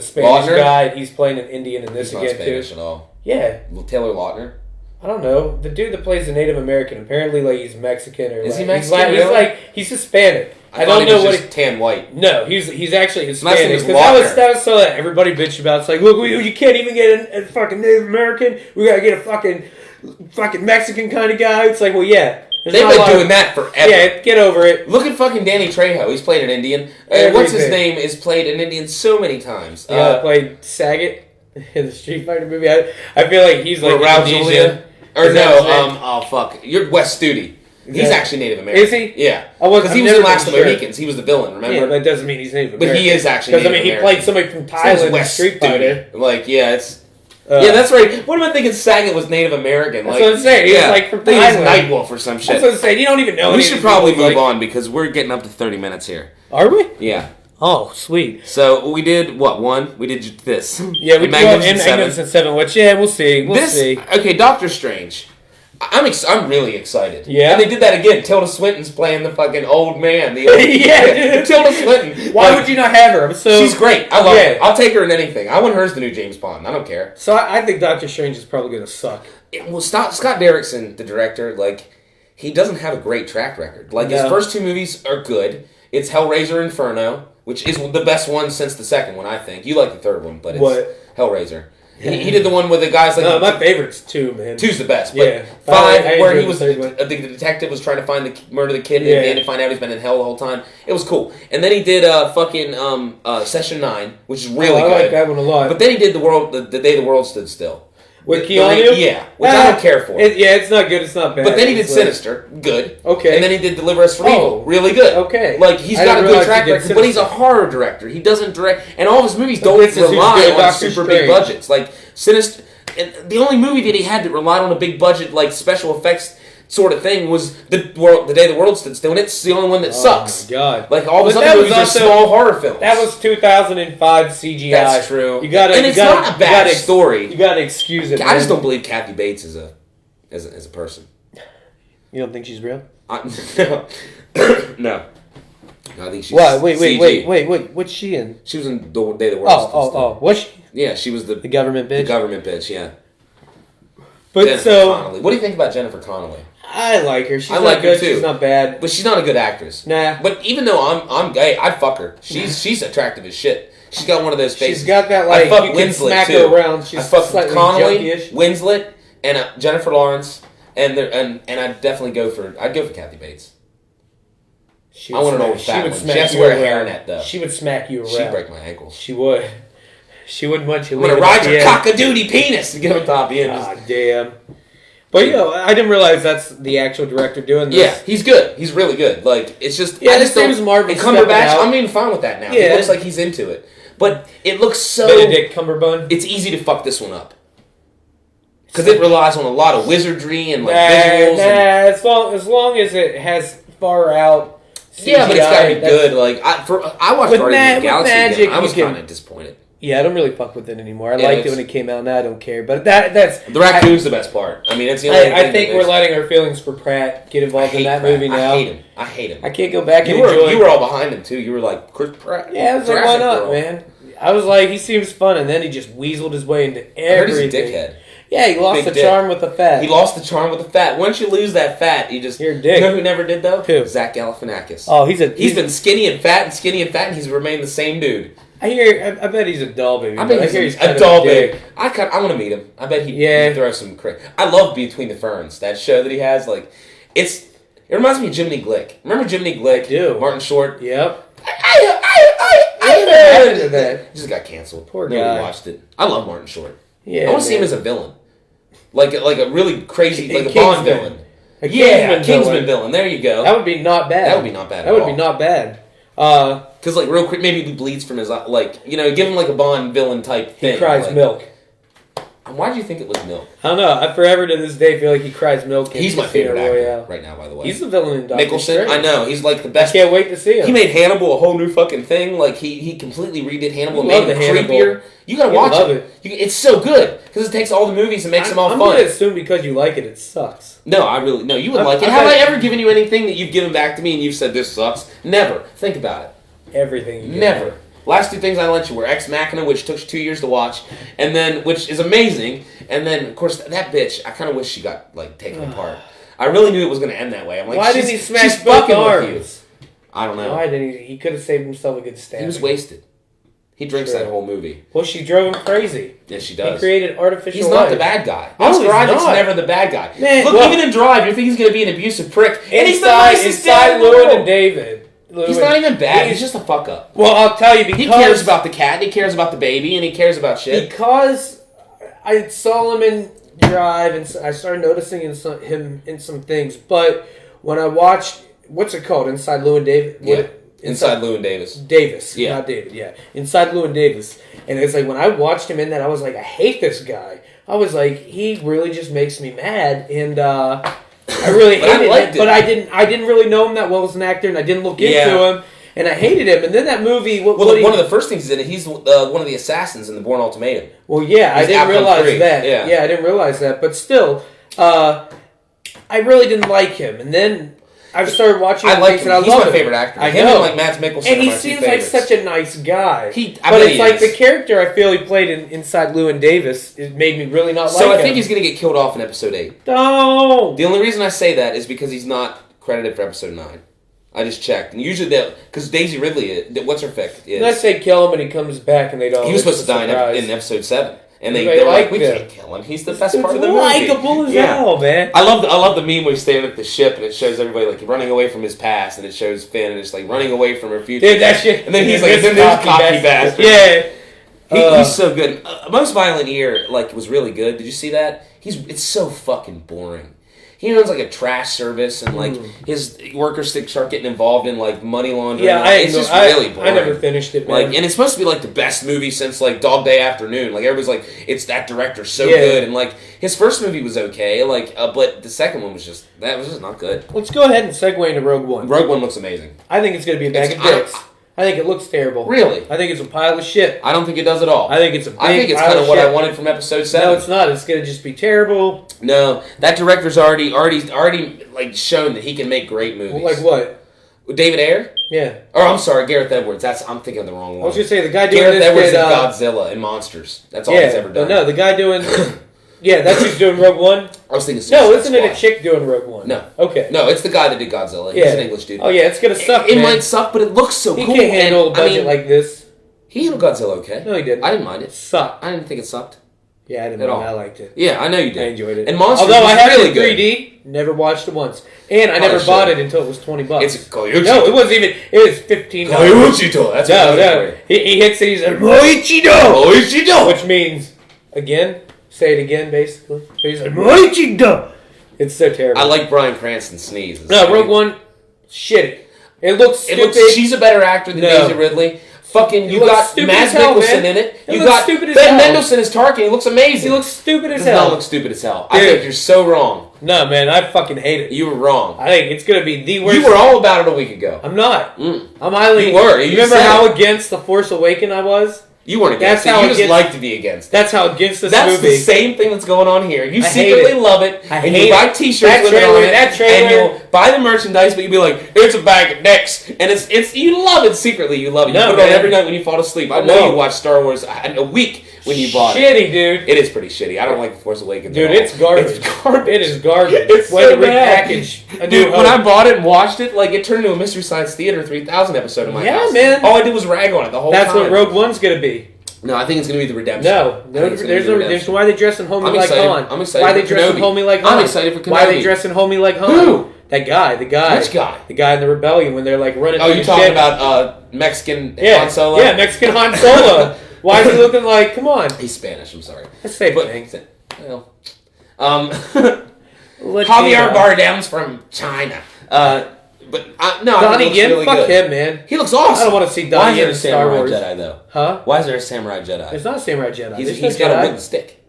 Spanish Lautner? guy. He's playing an Indian in this He's not again Spanish too. at all. Yeah, Well, Taylor Lautner. I don't know the dude that plays the Native American. Apparently, like he's Mexican or Is he like, Mexican, He's really? like he's Hispanic. I thought don't he know was what. just tan white. No, he's actually Last name Hispanic. is 'Cause that was Lautner. so that everybody bitched about. It's like, look, you can't even get a fucking Native American. We gotta get a fucking Mexican kind of guy. It's like, well, yeah. there's They've not a been lot doing of- that forever. Yeah, get over it. Look at fucking Danny Trejo. He's played an Indian. What's his name? Is played an Indian so many times. Yeah, played Saget in the Street Fighter movie. I feel like he's like or Raul Indonesian. Julia. Or Is that no, his name? oh fuck. You're Wes Studi. He's Yeah. actually Native American. Is he? Yeah. I was- Because he I've was in never Last of been the sure. Mohicans. He was the villain, remember? Yeah, that doesn't mean he's Native But American. he is actually Because I Native mean, he American. played somebody from His name's Thailand in Wes Street Fighter. Studi. Like, yeah, it's. Uh, Yeah, that's right. What am I thinking? Saget was Native American. That's Like, what I'm saying. He was, yeah, like, from I think he's Thailand. Nightwolf or some That's shit. what I'm saying. You don't even know. We any should of these probably people, move like- on because we're getting up to 30 minutes here. Are we? Yeah. Oh, sweet. So we did what one? We did this. Yeah, we And do Magnificent Seven. Magnificent Seven. Which we'll see. We'll see. Okay, Doctor Strange. I'm really excited. Yeah? And they did that again. Tilda Swinton's playing the fucking old man. The old, Yeah, dude. Tilda Swinton. Why Like, would you not have her? So She's great. I love Yeah. her. I'll take her in anything. I want her as the new James Bond. I don't care. So I think Doctor Strange is probably gonna suck. Well, Scott Derrickson, the director, like he doesn't have a great track record. Like his No. first two movies are good. It's Hellraiser, Inferno, which is the best one since the second one. I think you like the third one, but it's What? Hellraiser. He did the one with the guys like No, my favorite's two, man. two's the best. But Yeah. five, I where enjoyed he was the third one. the detective was trying to find murder the kid Yeah. and find out he's been in hell the whole time. It was cool. And then he did Session 9, which is really I good. like that one a lot. But then he did the day the world stood still. With The- Keanu? yeah, which I don't care for. It's not good. It's not bad. But then he did It's like- Sinister, good. Okay. And then he did Deliver Us from Oh, Evil, really good. okay. Like he's I got a didn't good realize track he did record, but he's a Sinister. horror director. He doesn't direct, and all of his movies But don't this is who's rely good, on Doctor super big Strange. budgets. Like Sinister, and the only movie that he had that relied on a big budget, like special effects sort of thing, was the Day the World Stood Still, and it's the only one that sucks. Oh my god. Like all his But other that movies was are also- small horror films. That was 2005 CGI. That's true. You gotta, and you it's gotta, not a you bad gotta, story. You gotta excuse it. I man. just don't believe Kathy Bates is as a person. You don't think she's real? No. No, I think she's What? CG. Wait. What's she in? She was in the Day the World Stood Still. Oh. What's she? Yeah, she was the government bitch? government bitch, yeah. But Jennifer so, Connelly. What do you think about Jennifer Connelly? I like her. She's I not like her good. too. She's not bad. But she's not a good actress. Nah. But even though I'm gay, I'd fuck her. She's attractive as shit. She's got one of those faces. She's got that, I like, fuck you can Winslet smack too. her around. She's I fuck slightly Connelly, junky-ish. Winslet, and Jennifer Lawrence, and I'd definitely go for Kathy Bates. She I would want an smack- old fat would one. smack She has to you wear a around. hairnet though. She would smack you around. She'd break my ankles. She would. She wouldn't want you I'm gonna leaving ride at the your end. cock-a-doodie penis to get on top of you. Ah, damn. But I didn't realize that's the actual director doing this. Yeah, he's good. He's really good. Like, it's just... Yeah, I this just don't... seems Marvel And stepping Cumberbatch, out. I'm even fine with that now. Yeah. He looks like he's into it. But it looks so... Benedict Cumberbatch. It's easy to fuck this one up. Because it relies on a lot of wizardry and, like, visuals. And, as long as it has far out CGI. yeah, but it's gotta be good. Like, I watched With Guardians of the Galaxy magic, again. I you was can- kind of disappointed. Yeah, I don't really fuck with it anymore. I Yeah, liked it it's- when it came out. Now I don't care. But that's... The raccoon's the best part. I mean, it's the only I thing think that we're makes- letting our feelings for Pratt get I involved hate in that Pratt. movie now. I hate him. I can't go back and You enjoy... were all behind him, too. You were like, Chris Pratt. Yeah, I was like, why Jurassic not, World. man? I was like, he seems fun, and then he just weaseled his way into I heard he's everything. a dickhead. Yeah, he lost Big the dick. charm with the fat. He lost the charm with the fat. Once you lose that fat, you just... You're a dick. You know who never did, though? Who? Zach Galifianakis. Oh, He's been skinny and fat, and he's remained the same dude. I bet he's a doll baby. I bet but he's kind a of doll dick. baby. I want to meet him. I bet he'd Yeah. throw some crazy. I love Between the Ferns, that show that he has. Like, it reminds me of Jiminy Glick. Remember Jiminy Glick? I do. Martin Short. Yep. I heard of that. It just got canceled. Poor Nobody guy. watched it. I love Martin Short. Yeah, I want to see him man. as a villain, like a really crazy, A like a Bond Kingsman. villain. A Yeah, Kingsman Kingsman villain. There you go. That would be not bad. That would be not bad at That would all. be not bad. Because like real quick, maybe he bleeds from his like give him like a Bond villain type thing. He cries like, milk. Why do you think it was milk? I don't know. I forever to this day feel like he cries milk. In He's my Casino favorite actor Royale. right now, by the way. He's the villain in Doctor Nicholson. Strange. I know he's like the I best. can't wait to see him. He made Hannibal a whole new fucking thing. Like he completely redid Hannibal and You made love him the Hannibal. creepier. You gotta You watch love it. It's so good because it takes all the movies and makes them all I'm fun. gonna assume because you like it, it sucks. No, I really no. You would I'm- like it. I'm Have I not- ever given you anything that you've given back to me and you've said this sucks? Never. Think about it. Everything. You Never. Last two things I lent you were Ex Machina, which took 2 years to watch, and then which is amazing, and then of course that bitch. I kind of wish she got like taken apart. I really knew it was going to end that way. I'm like, Why she's- didn't he she's smash both fucking with you. arms? I don't know. Why didn't he? He could have saved himself a good stab. He was wasted. He drinks Sure. that whole movie. Well, she drove him crazy. Yes, she He does. created artificial He's not life. the bad guy. No, Oscar he's Isaac's not. never the bad guy. Man, Look, well- even in Drive, you think he's going to be an abusive prick, and he's the nicest inside dad in the Llewyn world. and David. He's not even bad. He's just a fuck up. Well, I'll tell you because He cares about the cat, and he cares about the baby, and he cares about shit. because I saw him in Drive, and I started noticing him in some things. But when I watched, what's it called, Inside Llewyn David? Yeah. Inside Llewyn Davis. Davis, Yeah. not David. Yeah, Inside Llewyn Davis, and it's like when I watched him in that, I was like, I hate this guy. I was like, he really just makes me mad, and I really But I hated liked him. But I didn't really know him that well as an actor, and I didn't look into Yeah. him, and I hated him. And then that movie, Well, one of the first things he's in it, he's one of the assassins in the Bourne Ultimatum. Well, yeah, I He's didn't Outcome realize 3, that. yeah. Yeah, I didn't realize that. But still, I really didn't like him. And then I started watching I like things him. and I He's love my him. favorite actor. I Him know. and like Mads Mikkelsen And are he my two seems like favorites. such a nice guy. I but bet it's he like is. the character I feel he played inside Llewyn Davis, it made me really not So like I think him. he's going to get killed off in episode 8. No! The only reason I say that is because he's not credited for episode 9. I just checked. And usually because Daisy Ridley, what's her fic? Let's say kill him and he comes back and they don't. He was It's supposed to die surprise. in episode 7. And they They were like, like we that. can't kill him. He's the best It's part of the movie. likable as Yeah. hell, man. I love the meme where he's standing at the ship and it shows everybody like running away from his past and it shows Finn and it's like running away from her future. Dude, that shit. And then he's like, this then there's cocky bastard. Yeah. He's so good. Most Violent Year was really good. Did you see that? It's so fucking boring. He owns like a trash service and like his workers start getting involved in like money laundering. Yeah, it's just really boring. I never finished it, man. Like, and it's supposed to be like the best movie since like Dog Day Afternoon. Like everybody's like, it's that director's so Yeah. good, and like his first movie was okay, like but the second one was just not good. Let's go ahead and segue into Rogue One. Rogue One looks amazing. I think it's going to be a bag of It's- dicks. I think it looks terrible. Really, I think it's a pile of shit. I don't think it does at all. I think it's a big I think it's pile kind of what shit. I wanted from Episode 7. No, it's not. It's going to just be terrible. No, that director's already like shown that he can make great movies. Like what? David Ayer? Yeah. Or I'm sorry, Gareth Edwards. I'm thinking of the wrong I one. was going to say, the guy doing Gareth this Edwards did, in Godzilla and Monsters. That's all yeah, he's ever done. No, the guy doing... yeah, that's who's doing Rogue One? I was thinking No, Suicide isn't it a Squad. chick doing Rogue One? No. Okay. No, it's the guy that did Godzilla. Yeah. He's an English dude. Oh, yeah, it's going to suck, It man. might suck, but it looks so He cool. can't handle a And, budget like this. he handled Godzilla okay. No, he didn't. I didn't mind It it. sucked. I didn't think it sucked. Yeah, I didn't At know. all. I liked it. Yeah, I know you did. I enjoyed it. And Monsters Although was I had really it in good. 3D, never watched it once, and I never Probably bought should. it until it was $20. It's Koyuchi. No, it wasn't even. It was $15. Koyuchi-do. That's what No, I'm no. looking for. He hits it. He's like Moichido, Koyuchi-do. which means again. Say it again, basically. He's like Moichido. It's so terrible. I like Bryan Cranston sneeze. No, Rogue One, shitty. It looks It stupid. looks, she's a better actor than No. Daisy Ridley. Fucking, you looks got stupid Mads as hell, Mikkelsen man. in it. He You looks got stupid as Ben hell. Mendelsohn as Tarkin. He looks amazing. He looks stupid as Does not hell. look stupid as hell. I Dude. think you're so wrong. No, man, I fucking hate it. You were wrong. I think it's gonna be the worst. You were all about it a week ago. I'm not. Mm. I'm highly. You were. You You remember said how it. against the Force Awakens I was? You weren't against That's it. how You it just gets- like to be against it. That's how against this That's movie. the same thing that's going on here. You I hate secretly it. love it, I and hate you buy it. T-shirts That with it trailer- on it, that trailer- and you'll buy the merchandise, but you'll be like, "It's a bag of dicks," and it's you love it secretly. You love it. You No, put it on man. every night when you fall asleep. I know No. you watch Star Wars a week when you bought it. Shitty, dude. It is pretty shitty. I don't like the Force Awakens. Dude, at all. it's garbage. It's garbage. It is garbage. It's Way so to bad. repackage a Dude, New when I Hope. bought it and watched it, like it turned into a Mystery Science Theater 3000 episode in my Yeah, house. man. All I did was rag on it the whole That's time. what Rogue One's gonna be. No, I think it's gonna be the redemption. No, I no, think it's gonna be there's the no. redemption. Why are they dressing homie I'm like excited. Han? I'm excited Why are they for dressing Kenobi. homie like I'm Han? excited for Why are they Kenobi. dressing homie like Han? Who? That guy. The guy. Which guy? The guy in the rebellion when they're like running. Oh, through you the talking shit. about Mexican Yeah, Han Solo? Yeah, Mexican Han Solo. Why is he looking like? Come on, He's Spanish. I'm sorry. that's the same But thing. well, Let's Javier see, Bardem's from China. But no, I Donnie think he Yen, looks really fuck good. him, man. He looks awesome. I don't want to see Why Donnie is Yen there a in Star samurai Wars. Jedi though? Huh? Why is there a samurai Jedi? It's not a samurai Jedi. He's There's no got a Jedi. wooden stick.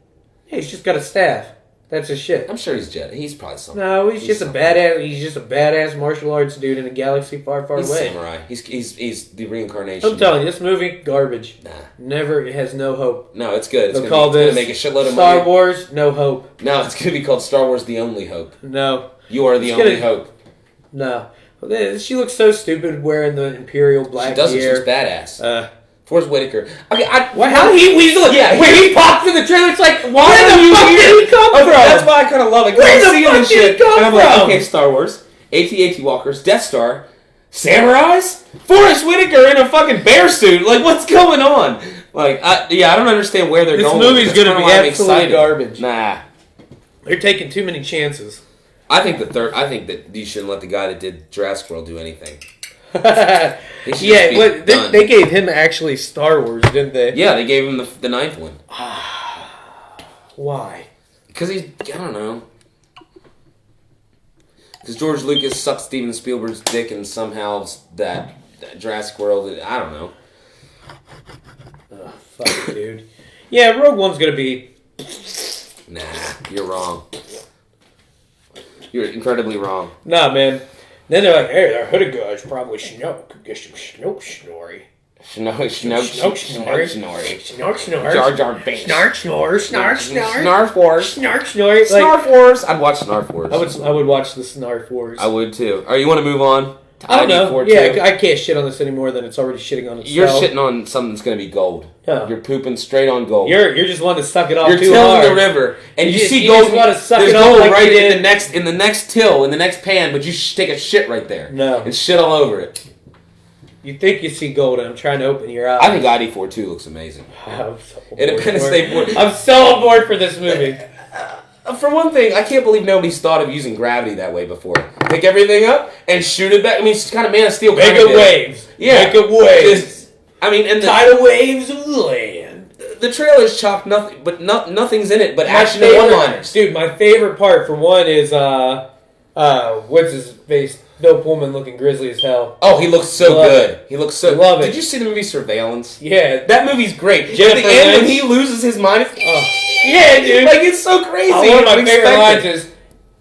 Yeah, he's just got a staff. That's his shit. I'm sure he's Jedi. He's probably something. No, he's just a something. badass. He's just a badass martial arts dude in a galaxy far, far He's away. samurai. He's the reincarnation. I'm telling you, this movie garbage. Nah. Never. It has no hope. No, it's good. It's They'll gonna, call be, it's this gonna make a shitload of Star money. Wars. No hope. No, it's gonna be called Star Wars: The Only Hope. No. You are the It's only gonna- hope. No. She looks so stupid wearing the imperial black She doesn't. gear. She's badass. Forrest Whitaker. Okay, how he weasel? Yeah, when he popped in the trailer, it's like, Why where are the you fuck here? did he come Okay, from? that's why I kind of love it. 'cause Where I'm the seeing fuck this did he shit, come and I'm like, from? okay, Star Wars, AT-AT walkers, Death Star, samurais, Forrest Whitaker in a fucking bear suit. Like, what's going on? Like, I don't understand where they're This going. movie's That's gonna kinda be why I'm absolute excited. garbage. Nah. They're taking too many chances. I think that you shouldn't let the guy that did Jurassic World do anything. He should just Yeah, be what, done. they gave him actually Star Wars, didn't they? Yeah, they gave him the ninth one. Why? Because I don't know. Because George Lucas sucked Steven Spielberg's dick and somehow that Jurassic World, I don't know. Fuck it, dude. Yeah, Rogue One's gonna be. Nah, you're wrong. You're incredibly wrong. Nah, man. Then they're like, hey, that hooded guy's probably Snoke. Get some Snoke Snorri. Snoke Snorri. Snorri. Snark Snorri. Jar Jar Binks. Snark Snor. Snark Snor. Snarf Wars. Snark Snorri. Like, Snarf Wars. I'd watch Snarf Wars. I would watch the Snarf Wars. I would too. Alright, you want to move on? To I don't know. ID4 Yeah, too? I can't shit on this any more than it's already shitting on itself. You're shitting on something that's going to be gold. Yeah. You're pooping straight on gold. You're just wanting to suck it off You're too tilling hard. the river, and you just- see you gold. just wanna suck There's it off gold like right you in did. the next till, in the next pan, but you take a shit right there. No. and shit all over it. You think you see gold, and I'm trying to open your eyes. I think ID4 2 looks amazing. I'm so on board Independence for Day it. 4. I'm so on board for this movie. For one thing, I can't believe nobody's thought of using gravity that way before. Pick everything up and shoot it back. I mean, it's kind of Man of Steel. Make kinda it did. waves. Yeah, Make it waves. Just- I mean, and Tidal waves of land. the trailer's chopped nothing, but nothing's in it but My action and favorite- one-liners. Dude, my favorite part for one is what's his face? Bill Pullman looking grizzly as hell. Oh, he looks so Love good. it. He looks so. Love it. Did you see the movie Surveillance? Yeah. That movie's great. At Jennifer the end, when Lynch. he loses his mind, it's, Yeah, dude. like it's so crazy. One of my favorite Unexpected. lines is,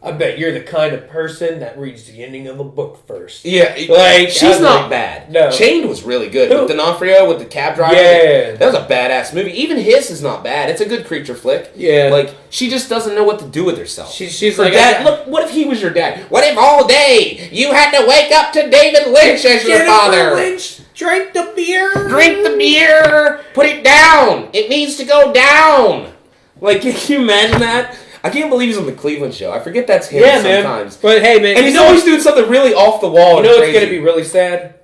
I bet you're the kind of person that reads the ending of a book first. Yeah, Like, I she's was not like, bad. no. Chained was really good Who? with D'Onofrio with the cab driver. Yeah. that was a badass movie. Even Hiss is not bad. It's a good creature flick. Yeah. like she just doesn't know what to do with herself. She's Her like, dad. Look, what if he was your dad? What if all day you had to wake up to David Lynch as your father? Lynch, drink the beer. Drink the beer. Put it down. It needs to go down. Like, can you imagine that? I can't believe he's on the Cleveland show. I forget that's him Yeah, sometimes. man. But hey, man, And he's always doing something really off the wall. You and know what's crazy. gonna be really sad?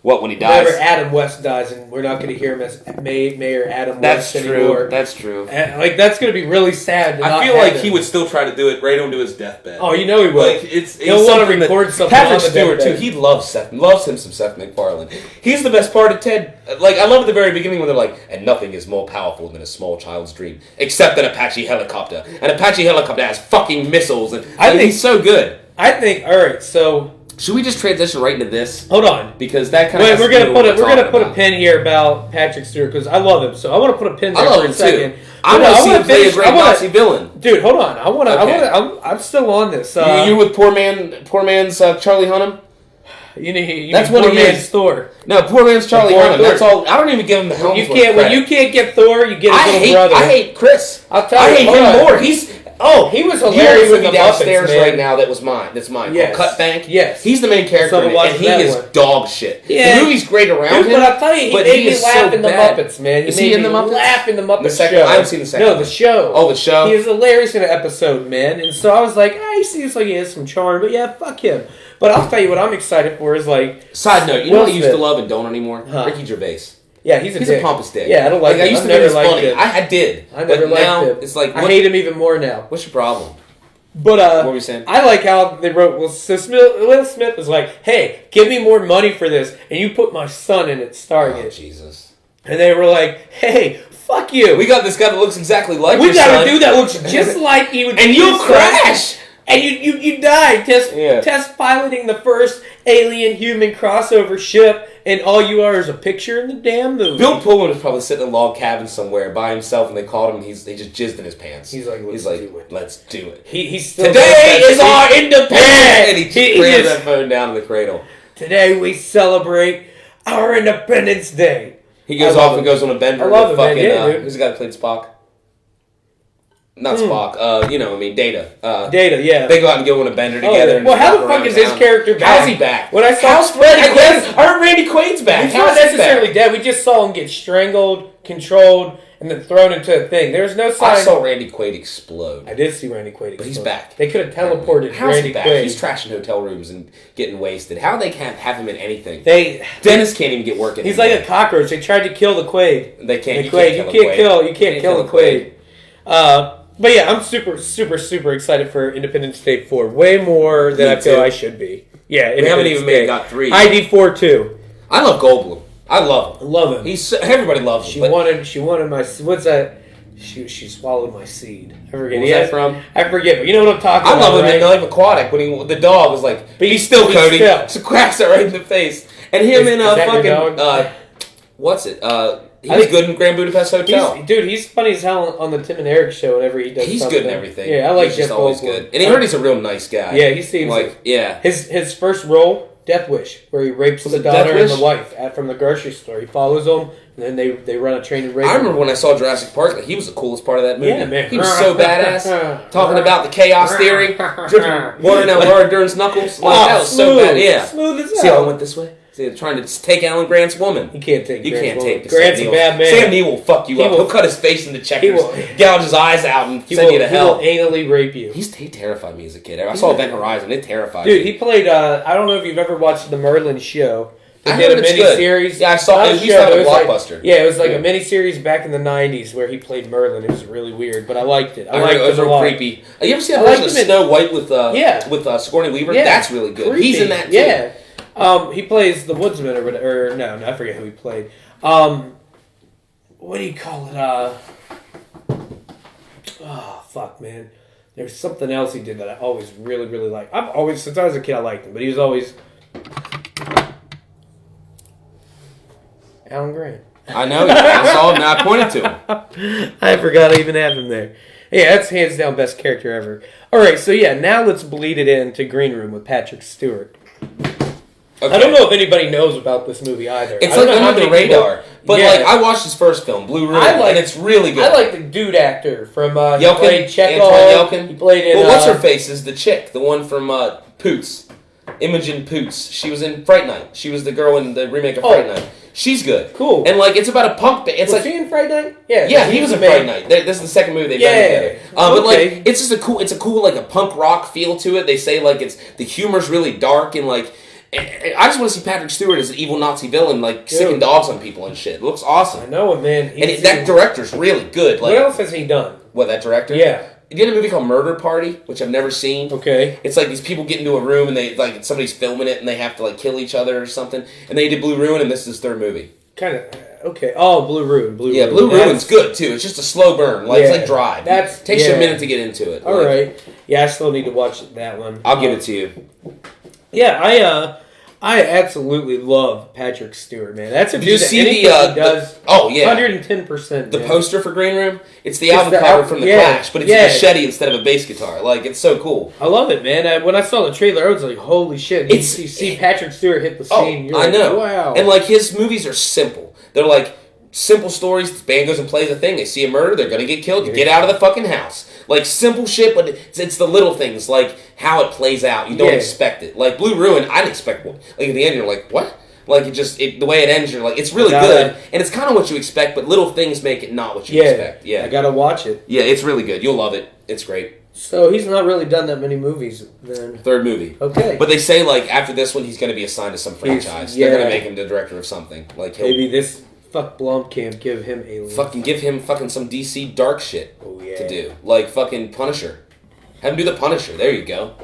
What, when he dies? Whenever Adam West dies, and we're not going to hear him as Mayor Adam That's West true. anymore. That's true. And, like, that's going to be really sad. I feel like he would still try to do it right onto his deathbed. Oh, you know he would. Like He'll want to record something. Patrick on the Stewart too. deathbed. He loves him some Seth MacFarlane. He's the best part of Ted. Like I love at the very beginning when they're like, and nothing is more powerful than a small child's dream, except an Apache helicopter. An Apache helicopter has fucking missiles, and I think he's so good. I think. All right, so should we just transition right into this? Hold on, because that kind of. Wait, we're gonna put a pin here about Patrick Stewart because I love him. So I want to put a pin there for a second. Too. I want to see him play a great Nazi villain, dude. Hold on, I'm still on this. You with poor man's Charlie Hunnam? You that's what poor man's Thor. No, poor man's Charlie Hunnam. That's all. I don't even give him the helmet. When you can't get Thor, you get his little brother. I hate Chris. I'll tell you. I hate him more. He was hilarious in the downstairs Muppets, right now. That's mine. Yes. Cut Bank. Yes, he's the main character, and he is dog shit. Yeah. The movie's great around him, but I'll tell you, he made me laugh in the Muppets, man. Is he in the Muppets? Laugh in the Muppets. The second, show. I haven't seen the second. No, the show. Oh, the show. He is hilarious in an episode, man. And so I was like, he seems like he has some charm, but yeah, fuck him. But I'll tell you what I'm excited for is like. Side note, you know what I used to love and don't anymore? Ricky Gervais. Yeah, he's a pompous dick. Yeah, I don't like him. I used to think he was funny. I did. I never liked him. It's like I hate him even more now. What's your problem? But what were we saying? I like how they wrote. Well, so Will Smith was like, "Hey, give me more money for this," and you put my son in it, starring it. Jesus. And they were like, "Hey, fuck you! We got this guy that looks exactly like we your got son. a dude that looks just like you, and you'll crash." And you die test piloting the first alien human crossover ship, and all you are is a picture in the damn movie. Bill Pullman was probably sitting in a log cabin somewhere by himself, and they called him. And they just jizzed in his pants. He's like, let's do it. He's still today is our independence. And he crams that phone down in the cradle. Today we celebrate our Independence Day. He goes off and goes on a bender. I love him, man. Yeah, who's the guy that played Spock? Not Spock. Data. Data, yeah. They go out and go on a bender together. Well, how the fuck is his character back? How's he back? When I saw I heard Randy Quaid's back. He's not necessarily dead. We just saw him get strangled, controlled, and then thrown into a thing. There's no sign. I saw Randy Quaid explode. I did see Randy Quaid explode. But he's back. They could have teleported Randy Quaid. He's trashing hotel rooms and getting wasted. How they can't have him in anything? Dennis can't even get work. He's like a cockroach. They tried to kill the Quaid. They can't. You can't kill the Quaid. But yeah, I'm super, super, super excited for Independence Day 4. Way more than I feel I should be. Yeah, we haven't even got 3. ID4 2. I love Goldblum. I love him. I love him. Everybody loves him. She wanted my. What's that? She swallowed my seed. I forget. What's that from? I forget. But you know what I'm talking about. I love him right? in Life Aquatic when the dog was like, "Be still, Cody." So cracks it right in the face. And him in fucking what's it? He was good in Grand Budapest Hotel. He's funny as hell on the Tim and Eric show whenever he does. He's something. good in everything. Yeah, I like He's Jeff just always Goldblum. good. And he heard he's a real nice guy. Yeah, he seems like His first role, Death Wish, where he rapes the daughter and the wife from the grocery store. He follows them, and then they run a train and rape. I remember when I saw Jurassic Park, he was the coolest part of that movie. Yeah, man. He was so badass, talking about the chaos theory, dripping water down Laura Dern's knuckles. That was so bad. Yeah, smooth as hell. See how I went this way? See, trying to take Alan Grant's woman. You can't take. Grant's a bad man. Sam Neill will fuck you up. He'll cut his face into checkers, gouge his eyes out, and send you to hell. He will anally rape you. He terrified me as a kid. I saw Event Horizon. It terrified me. Dude, he played. I don't know if you've ever watched the Merlin show. They did a mini-series. Yeah, I saw it. It was a blockbuster. It was like a mini-series back in the 90s where he played Merlin. It was really weird, but I liked it. I liked it. It was real creepy. You ever see that version of Snow White with Sigourney Weaver? Yeah. That's really good. Creepy. He's in that too. Yeah. He plays the woodsman or no, I forget who he played. What do you call it? Oh, fuck, man. There's something else he did that I always really, really liked. Since I was a kid, I liked him, but he was always... Alan Grant. I know. I saw him, now I pointed to him. I forgot I even have him there. Yeah, that's hands down best character ever. All right, so yeah, now let's bleed it into Green Room with Patrick Stewart. Okay. I don't know if anybody knows about this movie either. It's like under the radar. But I watched his first film, Blue Room, and it's really good. I like the dude actor from Yelkin, he played Chekhov. Anton Yelkin. He played in... Well, what's her face is the chick, the one from Poots. Imogen Poots. She was in Fright Night. She was the girl in the remake of Fright Night. She's good. Cool. And it's about a punk band. Was he in Fright Night? Yeah. Yeah, he was in Fright Night. This is the second movie they've done together. But it's just a cool a punk rock feel to it. They say it's the humor's really dark and And I just want to see Patrick Stewart as an evil Nazi villain, like sicking dogs on people and shit. It looks awesome. I know it, man. That director's really good. Like, what else has he done? What, that director? Yeah. He did a movie called Murder Party, which I've never seen. Okay. It's like these people get into a room and they like somebody's filming it and they have to like kill each other or something. And they did Blue Ruin, and this is his third movie. Kind of okay. Oh, Blue Ruin. Blue Ruin's good too. It's just a slow burn. Like, it's like Drive. It takes you a minute to get into it. All right. Yeah, I still need to watch that one. I'll give it to you. Yeah, I absolutely love Patrick Stewart, man. That's a dude that anything he does. Oh yeah, 110%. The poster for Green Room. It's the album cover from The Clash, but it's a machete instead of a bass guitar. Like, it's so cool. I love it, man. When I saw the trailer, I was like, "Holy shit!" You see Patrick Stewart hit the scene. You're I know. Wow. And like, his movies are simple. They're like simple stories. This band goes and plays a thing. They see a murder. They're gonna get killed. You get out of the fucking house. Like, simple shit, but it's the little things, like how it plays out. You don't expect it. Like Blue Ruin, I didn't expect one. Like, at the end, you're like, what? Like, the way it ends, you're like, it's really good, and it's kind of what you expect, but little things make it not what you expect. Yeah, I gotta watch it. Yeah, it's really good. You'll love it. It's great. So he's not really done that many movies then. Third movie. Okay. But they say, like, after this one, he's going to be assigned to some franchise. They're going to make him the director of something. Like, maybe this fuck Blomkamp give him Alien. Fucking give him fucking some DC dark shit to do. Like fucking Punisher. Have him do the Punisher. There you go.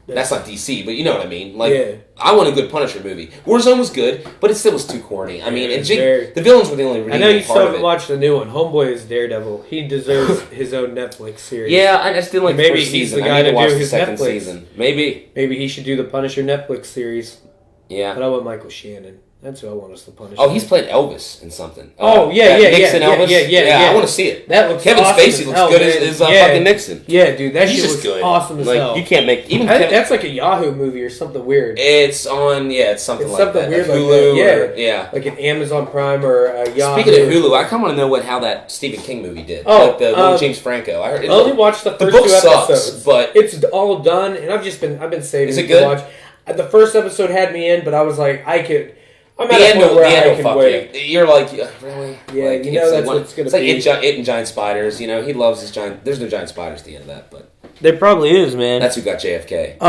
That's not DC, but you know what I mean. Like, I want a good Punisher movie. Warzone was good, but it still was too corny. I mean, and the villains were the only redeeming part of it. I know you still haven't watched the new one. Homeboy is Daredevil. He deserves his own Netflix series. Yeah, I just didn't like the first he's season. the guy to watch do the his second Netflix season. Maybe he should do the Punisher Netflix series. Yeah, but I want Michael Shannon. That's who I want us to punish. Oh, he's playing Elvis in something. Nixon Elvis. Yeah. I want to see it. That looks Kevin awesome Spacey looks good as fucking Nixon. Yeah, dude, that he's shit just looks good. Awesome as like, hell. You can't make even. That's like a Yahoo movie or something weird. It's on. Yeah, it's something like that. Weird, like Hulu. Yeah, like an Amazon Prime or a Yahoo. Speaking of Hulu, I kind of want to know how that Stephen King movie did. Oh, like the one with James Franco. I only watched the first book 2 episodes, sucks, but it's all done, and I've been saving is it to good? watch. The first episode had me in, but I was like, I'm the at a end point where I will can fuck wait. you. You're like, really? Yeah, like, you know that's what it's gonna be. It's like it and giant spiders. You know, he loves his giant. There's no giant spiders at the end of that, but there probably is, man. That's who got JFK.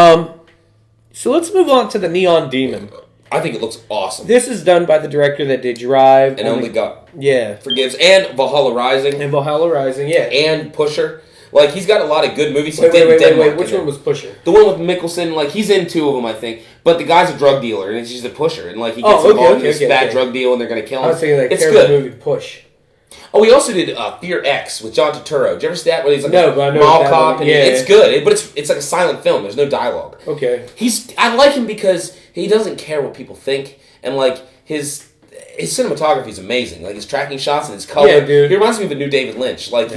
So let's move on to the Neon Demon. I think it looks awesome. This is done by the director that did Drive and Only God Forgives, and Valhalla Rising, and Pusher. Like, he's got a lot of good movies. Wait. Which one was Pusher? The one with Mickelson. Like, he's in 2 of them, I think. But the guy's a drug dealer, and he's a pusher. And, like, he gets involved in this bad drug deal, and they're going to kill him. I was thinking that it's good. movie Push. Oh, he also did Fear X with John Turturro. Did you ever see that? Where he's like a mall cop. And it's good, but it's like a silent film. There's no dialogue. Okay. I like him because he doesn't care what people think. And, like, his cinematography is amazing. Like, his tracking shots and his color. Yeah, dude. He reminds me of a new David Lynch. Like,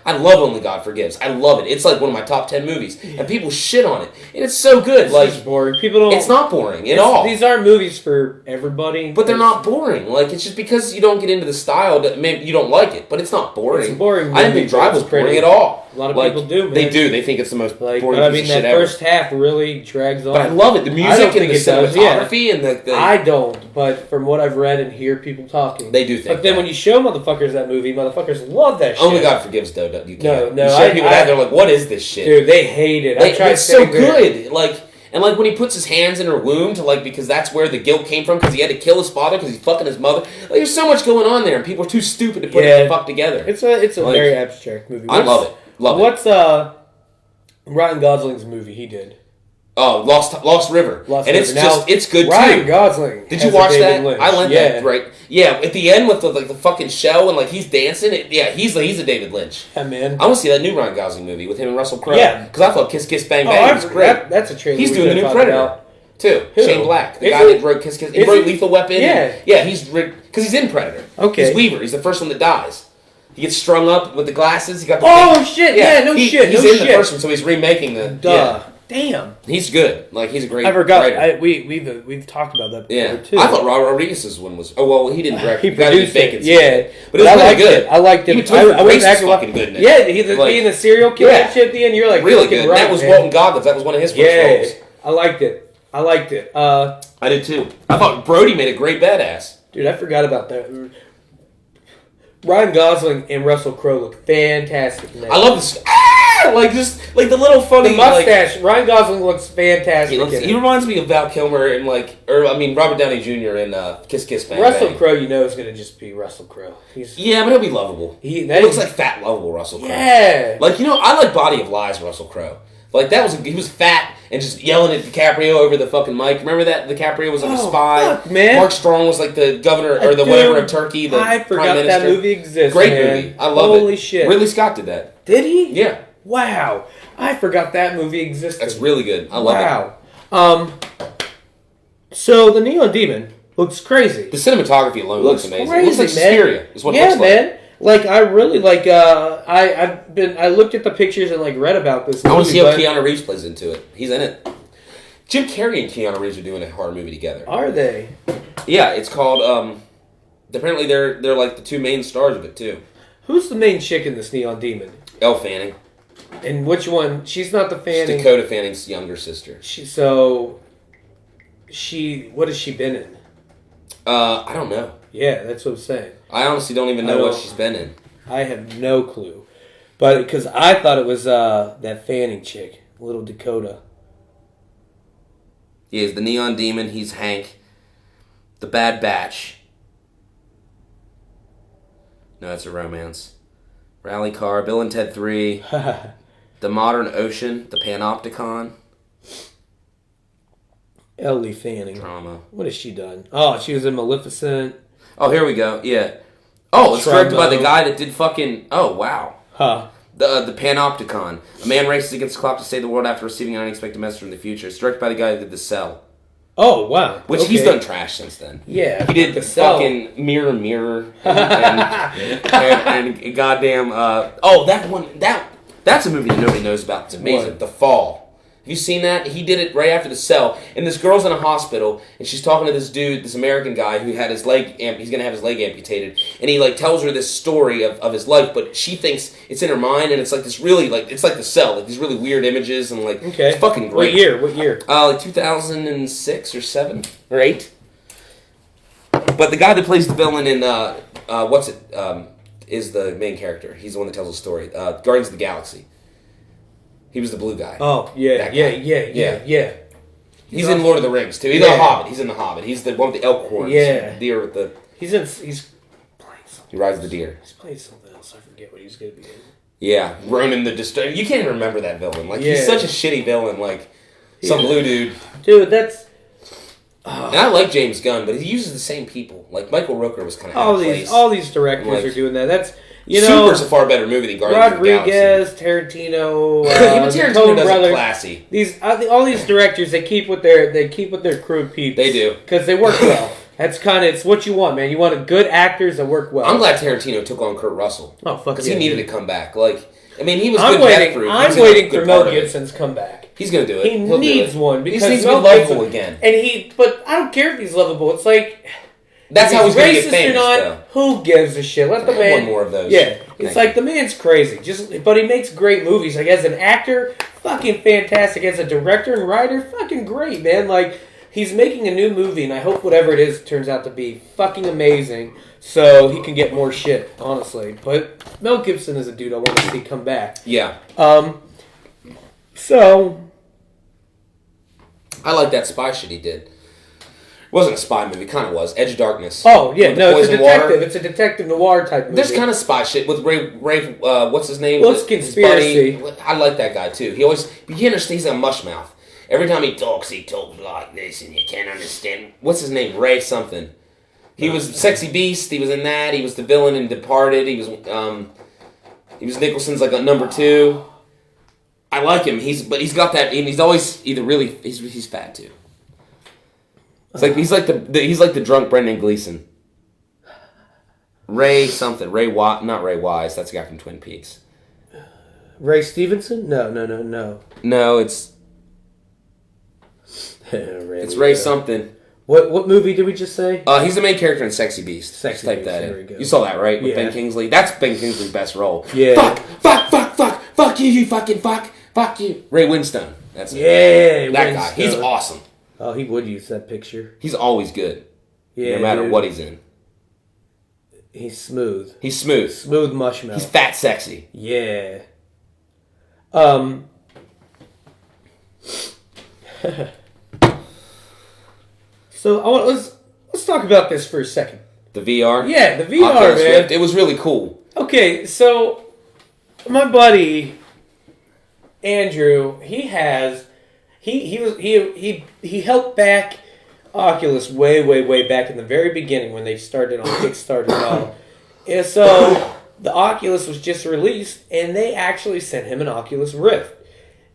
I love Only God Forgives. I love it. It's like one of my top 10 movies, and people shit on it, and it's so good. Like, it's boring. People don't. It's not boring at all. These aren't movies for everybody, but they're not boring. Like, it's just because you don't get into the style that maybe you don't like it, but it's not boring. It's boring. I didn't think Drive was boring at all. A lot of people do, man. They do. They think it's the most boring piece of shit that ever. first half really drags on. But I love it. The music and the cinematography and the... I don't, but from what I've read and hear people talking, they do think. But then when you show motherfuckers that movie, motherfuckers love that shit. Only God Forgives, though. You can't. No. You show people that, they're like, "What is this shit?" Dude, they hate it. It's so good. Like. And, like, when he puts his hands in her womb to, like, because that's where the guilt came from, because he had to kill his father because he's fucking his mother. Like, there's so much going on there, and people are too stupid to put it the fuck together. It's a like, very abstract movie. I love it. What's Ryan Gosling's movie he did? Oh, Lost River. It's good, Ryan too. Gosling. Did you watch that? Lynch. I lent that, right? Yeah, at the end with the fucking shell and, like, he's dancing. He's a David Lynch. Yeah, man. I want to see that new Ryan Gosling movie with him and Russell Crowe. Yeah. Because I thought Kiss Kiss Bang Bang was great. That's a trailer. He's doing the new Predator, too. Who? Shane Black. The guy that wrote Kiss Kiss. He wrote Lethal Weapon. Yeah. Because he's in Predator. Okay. He's Weaver. He's the first one that dies. He gets strung up with the glasses. He got the shit! Yeah, He's in the first one, so he's remaking the... Duh. Yeah. Damn. He's good. Like, he's a great writer. I forgot. We've talked about that before, too. I thought Robert Rodriguez's one was... Oh, well, he didn't direct. He produced it. Yeah. But it was really good. I liked it. I was fucking good in it. Yeah, being the serial killer shit at the end, you're like... Really good. That was Walton Goggins. That was one of his first roles. I liked it. I did, too. I thought Brody made a great badass. Dude, I forgot about that. Ryan Gosling and Russell Crowe look fantastic. I love this. Yeah, like just like the little funny The mustache. Ryan Gosling looks fantastic. He reminds me of Val Kilmer and Robert Downey Jr. in Kiss Kiss Bang Russell Bang. Crowe, is going to just be Russell Crowe. Yeah, but he'll be lovable. He looks like fat, lovable Russell Crowe. Yeah. Like, I like Body of Lies Russell Crowe. Like, he was fat and just yelling at DiCaprio over the fucking mic. Remember that? DiCaprio was like a spy. Fuck, man. Mark Strong was like the governor or the whatever of Turkey. I forgot that movie exists. Great movie. I love it. Holy shit. Ridley Scott did that. Did he? Yeah. Wow. I forgot that movie existed. That's really good. I love it. So the Neon Demon looks crazy. The cinematography alone looks amazing. Crazy, it looks like Suspiria is what it looks like. Man. Like, I really like, I looked at the pictures and, like, read about this movie. I want to see how Keanu Reeves plays into it. He's in it. Jim Carrey and Keanu Reeves are doing a horror movie together. Are they? Yeah, it's called, apparently they're like the two main stars of it, too. Who's the main chick in this Neon Demon? Elle Fanning. And which one? She's not the Fanning. She's Dakota Fanning's younger sister. What has she been in? I don't know. Yeah, that's what I'm saying. I honestly don't even know what she's been in. I have no clue. But, because I thought it was that Fanning chick, little Dakota. He is the Neon Demon. He's Hank. The Bad Batch. No, that's a romance. Rally Car. Bill and Ted 3. The Modern Ocean. The Panopticon. Ellie Fanning. Drama. What has she done? Oh, she was in Maleficent. Oh, here we go. Yeah. Oh, it's directed by the guy that did fucking... Oh, wow. Huh. The Panopticon. A man races against the clock to save the world after receiving an unexpected message from the future. It's directed by the guy who did The Cell. Oh, wow. Which he's done trash since then. Yeah. He did The fucking Mirror Mirror. And goddamn... that one... That's a movie that nobody knows about. It's amazing. What? The Fall. Have you seen that? He did it right after The Cell. And this girl's in a hospital, and she's talking to this dude, this American guy who had his leg, he's going to have his leg amputated. And he, like, tells her this story of his life, but she thinks it's in her mind, and it's like this really, like, it's like The Cell. Like, these really weird images, and, like, it's fucking great. What year? Like 2006 or 7 or 8. But the guy that plays the villain in, is the main character. He's the one that tells the story. Guardians of the Galaxy. He was the blue guy. Oh, yeah. He's in Lord of the Rings, too. He's in The Hobbit. He's in The Hobbit. He's the one with the elk horns. Yeah. Deer with the... He's playing something. He rides the deer. He's playing something else. I forget what he's going to be in. Yeah. Ronan the Disturber. You can't even remember that villain. Like, he's such a shitty villain. Like, some blue dude. Dude, that's... And I like James Gunn, but he uses the same people. Like, Michael Rooker was kind of all these directors are doing that. That's... Super's a far better movie than Guardians of the Galaxy. Rodriguez, Tarantino, Even Tarantino does it classy. All these directors, they keep with their crew peeps. They do, because they work well. That's it's what you want, man. You want good actors that work well. I'm glad Tarantino took on Kurt Russell. Oh fuck, because he needed to come back. Like, I mean, he was I'm good. I'm waiting for Mel Gibson's comeback. He's gonna do it. He needs one because he needs to be lovable again. But I don't care if he's lovable. It's like. That's how he's going to get famous, though. Who gives a shit? Let the man... one more of those. Yeah. It's like the man's crazy. But he makes great movies. Like, as an actor, fucking fantastic. As a director and writer, fucking great, man. Like, he's making a new movie, and I hope whatever it is turns out to be fucking amazing so he can get more shit, honestly. But Mel Gibson is a dude I want to see come back. Yeah. So... I like that spy shit he did. It wasn't a spy movie, kind of was. Edge of Darkness. Oh, yeah, no, it's a detective. Water. It's a detective noir type movie. There's kind of spy shit with Ray what's his name? Well, it's conspiracy. I like that guy, too. You understand, he's a mushmouth. Every time he talks like this, and you can't understand. What's his name? Ray something. He was Sexy Beast. He was in that. He was the villain in Departed. He was Nicholson's, like, a number 2. I like him. He's got that, and he's always either really, he's fat, too. It's like he's like the drunk Brendan Gleeson. Ray something. Not Ray Wise. That's the guy from Twin Peaks. Ray Stevenson? No. No, it's Ray something. What movie did we just say? He's the main character in Sexy Beast. Sexy Beast. That there we go. You saw that, right? With Ben Kingsley. That's Ben Kingsley's best role. Yeah. Fuck you, you fucking fuck you. Ray Winstone. That's it. Yeah, that guy. He's awesome. Oh, he would use that picture. He's always good. Yeah, no matter what he's in. He's smooth. He's smooth. Smooth mushmouth. He's fat sexy. Yeah. So let's talk about this for a second. The VR? Yeah, the VR, Oculus man. Rift, it was really cool. Okay, so my buddy Andrew, he helped back Oculus way back in the very beginning when they started on Kickstarter and all. And so the Oculus was just released, and they actually sent him an Oculus Rift.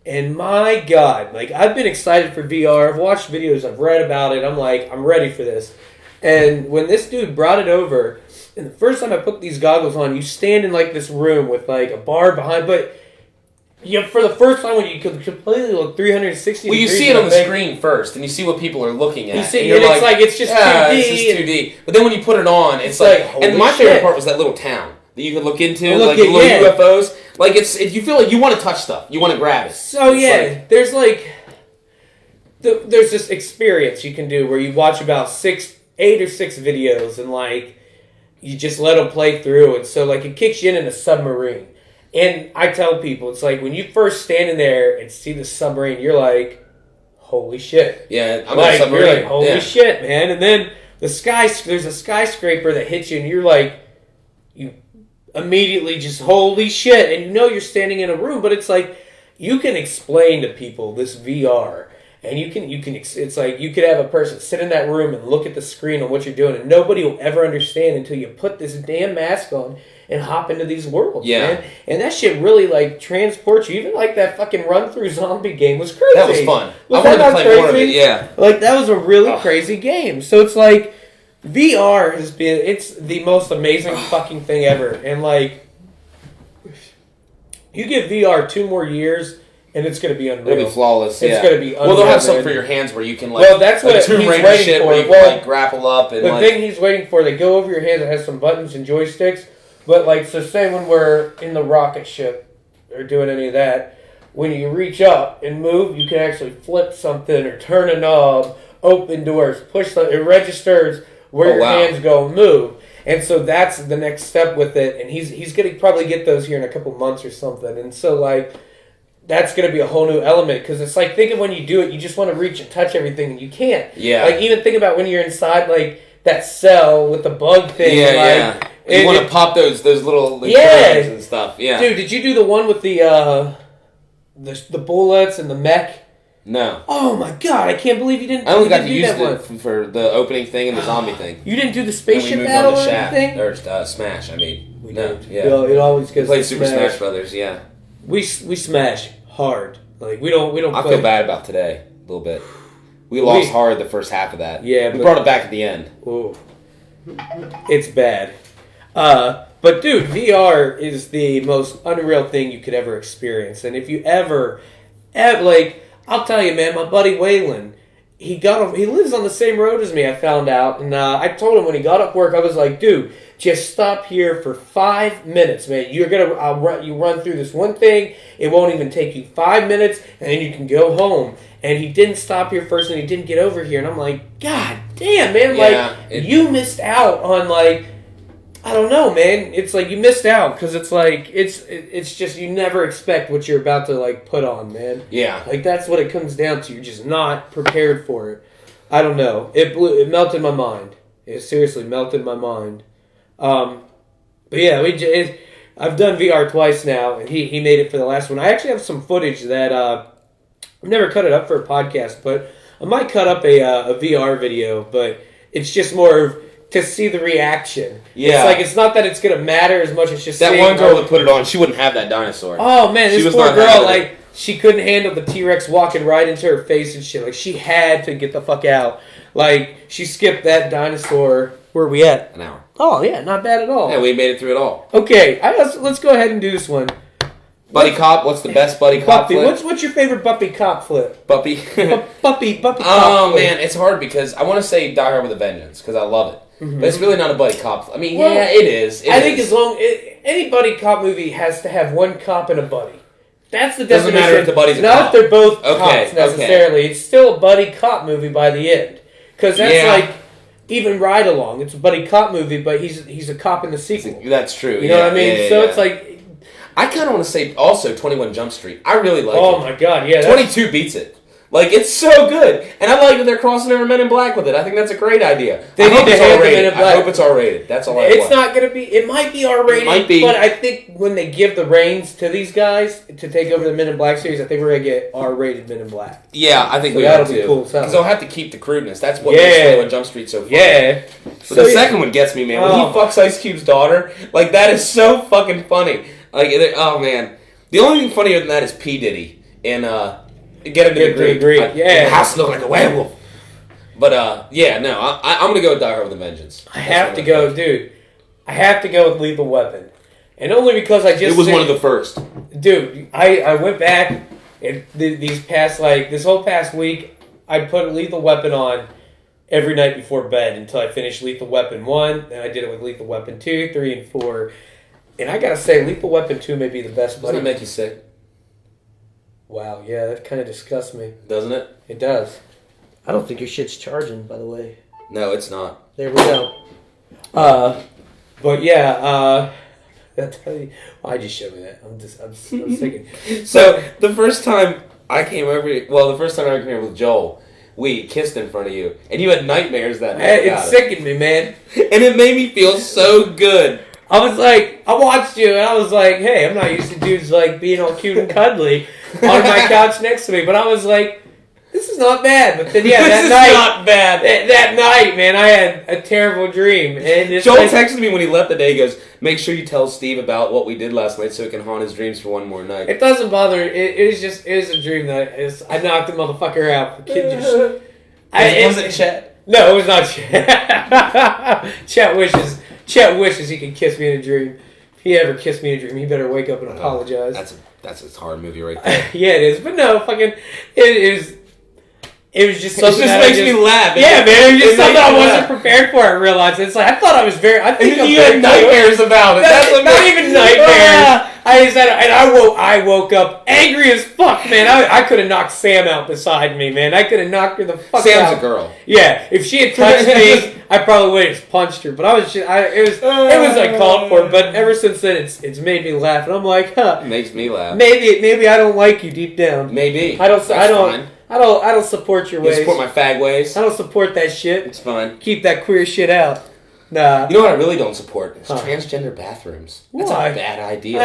And my God, like, I've been excited for VR. I've watched videos, I've read about it. I'm like, I'm ready for this. And when this dude brought it over, and the first time I put these goggles on, you stand in like this room with like a bar behind, but for the first time when you could completely look 360 Well, you degrees see it on the thing, screen first, and you see what people are looking at. You see, and you're and it's just 2D. It's just 2D. But then when you put it on, it's like, like holy and my favorite shit. part was that little town that you could look into, Look like at- the little yeah. UFOs. Like you feel like you want to touch stuff, you want to grab it. So It's yeah, like- there's there's this experience you can do where you watch about 8 or 6 videos and like you just let them play through, and so like it kicks you in a submarine. And I tell people, it's like when you first stand in there and see the submarine, you're like, holy shit. Yeah, I'm Like, a submarine. you're like, holy yeah. shit, man. And then there's a skyscraper that hits you, and you're like, you immediately just, holy shit. And you know you're standing in a room, but it's like, you can explain to people this VR. And it's like you could have a person sit in that room and look at the screen on what you're doing, and nobody will ever understand until you put this damn mask on and hop into these worlds, Yeah. man. And that shit really like transports you. Even like that fucking run through zombie game was crazy. That was fun. Was I wanted that to not play more of it. crazy? Yeah. Like that was a really crazy game. So it's like VR it's the most amazing fucking thing ever. And like you give VR 2 more years and it's gonna be unreal. It'll be flawless. It's yeah. gonna be Well, they'll have unreal, something man. for your hands where you can like. Well, that's like what Tomb he's Raider waiting shit for. where you Well, can like grapple up and The like. thing he's waiting for, they go over your hands, it has some buttons and joysticks. But like, so say when we're in the rocket ship or doing any of that, when you reach up and move, you can actually flip something or turn a knob, open doors, push the, it registers where your wow. hands go and move. And so that's the next step with it. And he's going to probably get those here in a couple months or something. And so like, that's going to be a whole new element because it's like, think of when you do it, you just want to reach and touch everything and you can't. Yeah. Like even think about when you're inside like that cell with the bug thing. Yeah, like, yeah. You want to pop those little Yeah. curves and stuff. Yeah. Dude, did you do the one with the bullets and the mech? No. Oh my god, I can't believe you didn't. I only you got didn't to do use that one. it for the opening thing and the zombie thing. You didn't do the And we spaceship moved battle on to or Shaft, anything? or Smash. I mean, no, did. yeah. It always We goes. played to Super Smash Brothers. Yeah. We smash hard. Like we don't. I play. feel bad about today a little bit. We lost hard the first half of that. Yeah, we but- brought it back at the end. Ooh. It's bad. But dude, VR is the most unreal thing you could ever experience. And if you ever like, I'll tell you, man, my buddy Waylon, he lives on the same road as me, I found out. And I told him when he got up work, I was like, dude, just stop here for 5 minutes, man. You run through this one thing. It won't even take you 5 minutes, and then you can go home. And he didn't stop here first, and he didn't get over here. And I'm like, God damn, man. Yeah, you missed out on, like, I don't know, man. It's like you missed out because it's like, it's just you never expect what you're about to, like, put on, man. Yeah. Like, that's what it comes down to. You're just not prepared for it. I don't know. It melted my mind. It seriously melted my mind. But yeah, I've done VR twice now, and he made it for the last one. I actually have some footage that I've never cut it up for a podcast, but I might cut up a VR video. But it's just more of to see the reaction. Yeah, it's like it's not that it's gonna matter as much as just that seeing one girl that put it on. She wouldn't have that dinosaur. Oh man, She this was poor not girl, having it. like, she couldn't handle the T-Rex walking right into her face and shit. Like, she had to get the fuck out. Like, she skipped that dinosaur. Where are we at? An hour. Oh yeah, not bad at all. Yeah, we made it through it all. Okay, let's go ahead and do this one. Buddy Cop. What's the best Buddy Cop Buffy, flip? what's your favorite Buffy cop flip? Buffy. Buffy cop Oh flip. man, it's hard because I want to say Die Hard with a Vengeance because I love it, but it's really not a buddy cop. I mean, Well, yeah, it is. I think as long any buddy cop movie has to have one cop and a buddy. That's the Doesn't definition. matter if the buddy's a not cop. if they're both Okay, cops necessarily. It's still a buddy cop movie by the end, because that's Yeah. like even Ride Along. It's a buddy cop movie, but he's a cop in the sequel. That's true. You know what I mean? Yeah, so yeah. it's like I kind of want to say also 21 Jump Street. I really like it. Oh my god, yeah. 22 beats it. Like, it's so good. And I like that they're crossing over Men in Black with it. I think that's a great idea. They need to have the Men in Black. I hope it's R-rated. That's all I want. It's not going to be... It might be R-rated, It might be. but I think when they give the reins to these guys to take over the Men in Black series, I think we're going to get R-rated Men in Black. Yeah, I think So we that'll are be too. cool. Because they'll have to keep the crudeness. That's what Yeah. makes 21 Jump Street so fun. Yeah. But the second one gets me, man. When he fucks Ice Cube's daughter, like, that is so fucking funny. Like, oh, man. The only thing funnier than that is P. Diddy in, Get Him to Agree. Like, yeah. The house look like a werewolf. But, yeah, no, I'm going to go with Die Hard with a Vengeance. I have to go, dude. I have to go with Lethal Weapon. And only because I just... It was one of the first. Dude, I went back and these past, like, this whole past week, I put Lethal Weapon on every night before bed until I finished Lethal Weapon 1. Then I did it with Lethal Weapon 2, 3, and 4. And I gotta say, Lethal Weapon 2 may be the best. Doesn't it make you sick? Wow, yeah, that kind of disgusts me. Doesn't it? It does. I don't think your shit's charging, by the way. No, it's not. There we go. But yeah, why just show me that? I'm thinking. So, the first time I came over, the first time I came over with Joel, we kissed in front of you, and you had nightmares that night. It sickened me, man. And it made me feel so good. I was like, I watched you, and I was like, hey, I'm not used to dudes like being all cute and cuddly on my couch next to me, but I was like, this is not bad. But then, yeah, This is not bad. That night, man, I had a terrible dream. And it's Joel like, texted me when he left the day. He goes, make sure you tell Steve about what we did last night so it can haunt his dreams for one more night. it doesn't bother. It was a dream that I knocked the motherfucker out. The kid just, Was it Chet? No, it was not Chet. Chet wishes he could kiss me in a dream. If he ever kissed me in a dream, he better wake up and apologize. That's a horror movie right there. Yeah, it is. But no, fucking, it was just It something just that makes me laugh. Yeah, man, it was just something I wasn't laugh. prepared for. I realized it's like I thought I was very. I think And I'm you very had nightmares about it. That's what not makes even me nightmares. I just had, and I woke up angry as fuck, man. I could have knocked Sam out beside me, man. I could have knocked her the fuck out. Sam's a girl. Yeah, if she had touched me, I probably would have just punched her. But it was like called for. But ever since then, it's made me laugh, and I'm like, huh. It makes me laugh. Maybe I don't like you deep down. Maybe. I don't Fine. support your You ways. support my fag ways. I don't support that shit. It's fine. Keep that queer shit out. Nah. You know what I really don't support? Is Huh. transgender bathrooms. That's Why? a bad idea.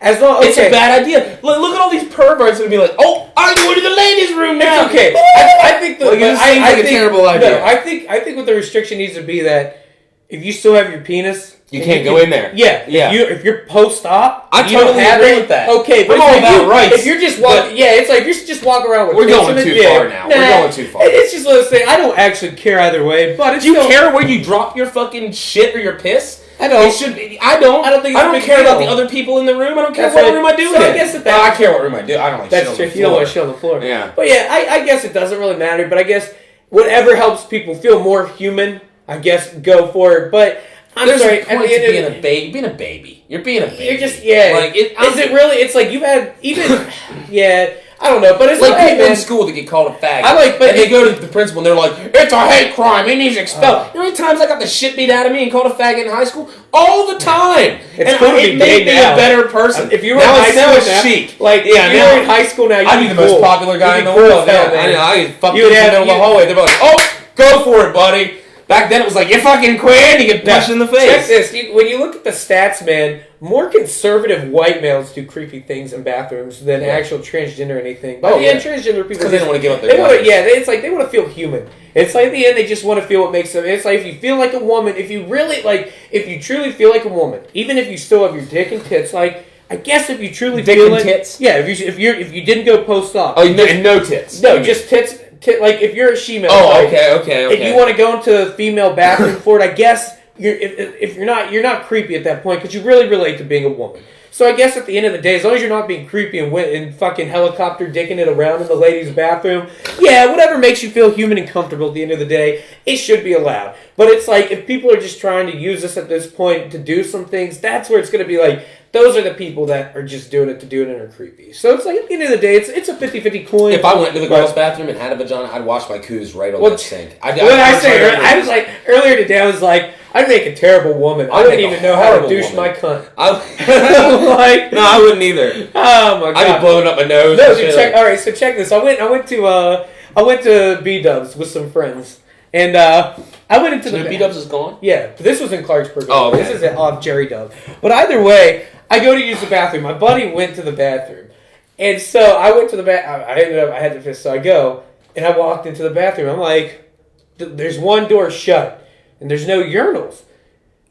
As long okay. It's a bad idea. Look at all these perverts that would be like, "Oh, I'm going to the ladies' room now." It's okay. I think Like, it seems like a terrible idea. No, I think what the restriction needs to be that if you still have your penis, You and can't go in there. Yeah, Yeah. If you're post-op, I you don't totally have agree it. with that. Okay, but I'm all about rights, if you're just walking, it's like if you're just walking around with We're kids going in too it, far now. We're going too far. It's just let's say I don't actually care either way, but it's Do you still, care where you drop your fucking shit or your piss? I don't. It should be. I don't. I don't think it's I a don't big care about deal. the other people in the room. I don't care That's what right. room I do So it I in. guess that- No, I care what room I do. I don't like shit That's on true. the You don't floor. want to shit on the floor. Yeah. But yeah, I guess it doesn't really matter. But I guess whatever helps people feel more human, I guess go for it. But I'm There's sorry. a point to being a baby. Being a baby. You're being a baby. You're just Like Is it really? It's like you've had even yeah. I don't know, but it's like like hey, people in man, school that get called a faggot. I like- but and they it- go to the principal and they're like, "It's a hate crime. He needs expelled." You know how many times I got the shit beat out of me and called a faggot in high school? All the time. It's and cool to be it made gay me now. a better person. If you were now in high it's now school it's now, chic. like Yeah, if you now were in high school now, I'd be the most popular guy in the world. Yeah, I fuck You you would in the have- middle of the you- hallway. They'd be like, "Oh, go for it, buddy." Back then it was like, "You fucking quit," and you get punched in the face. Check this. When you look at the stats, man, more conservative white males do creepy things in bathrooms than Yeah. actual transgender anything. Oh, the yeah. end, transgender people 'cause they don't wanna give up their They wanna, guns. yeah, it's like they want to feel human. It's like at the end they just want to feel what makes them. It's like if you feel like a woman, if you truly feel like a woman, even if you still have your dick and tits, like I guess if you truly Dick feel and it, tits? yeah. If you didn't go post op, Oh, no, and no tits. no, just tits. Like if you're a she-male, Oh, like, okay. if you want to go into a female bathroom for it, I guess if you're not creepy at that point because you really relate to being a woman. So I guess at the end of the day, as long as you're not being creepy and fucking helicopter dicking it around in the ladies' bathroom, yeah, whatever makes you feel human and comfortable at the end of the day, it should be allowed. But it's like if people are just trying to use this at this point to do some things, that's where it's going to be like those are the people that are just doing it to do it and are creepy. So it's like, at the end of the day, it's a 50-50 coin. If I went to the girls' bathroom and had a vagina, I'd wash my coos right on the sink. I was like, earlier today, I was like, I'd make a terrible woman. I wouldn't even know how to douche my cunt. No, I wouldn't either. Oh my god! I'd be blowing up my nose. No, dude, all right, so check this. I went to B-Dubs with some friends, and I went into the B-Dubs is gone. Yeah, but this was in Clarksburg. Oh, okay. This is off Jerry Dub. But either way, I go to use the bathroom. My buddy went to the bathroom, and so I went to the bathroom. I had to piss, so I go and I walked into the bathroom. I'm like, there's one door shut. And there's no urinals.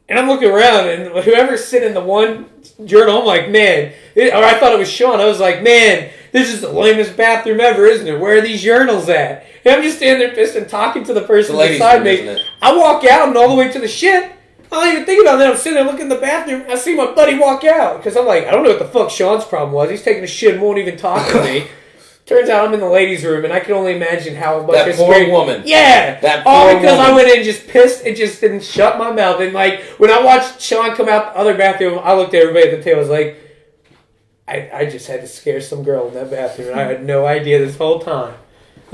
And I'm looking around, and whoever's sitting in the one urinal, I'm like, man. Or I thought it was Sean. I was like, man, this is the lamest bathroom ever, isn't it? Where are these urinals at? And I'm just standing there pissed and talking to the person beside me. I walk out and all the way to the shit. I don't even think about that. I'm sitting there looking in the bathroom. I see my buddy walk out. Because I'm like, I don't know what the fuck Sean's problem was. He's taking a shit and won't even talk to me. Turns out I'm in the ladies' room, and I can only imagine how much that poor woman. Yeah, that poor all because woman. I went in and just pissed and just didn't shut my mouth. And like when I watched Sean come out the other bathroom, I looked at everybody at the table. I was like, I just had to scare some girl in that bathroom, and I had no idea this whole time.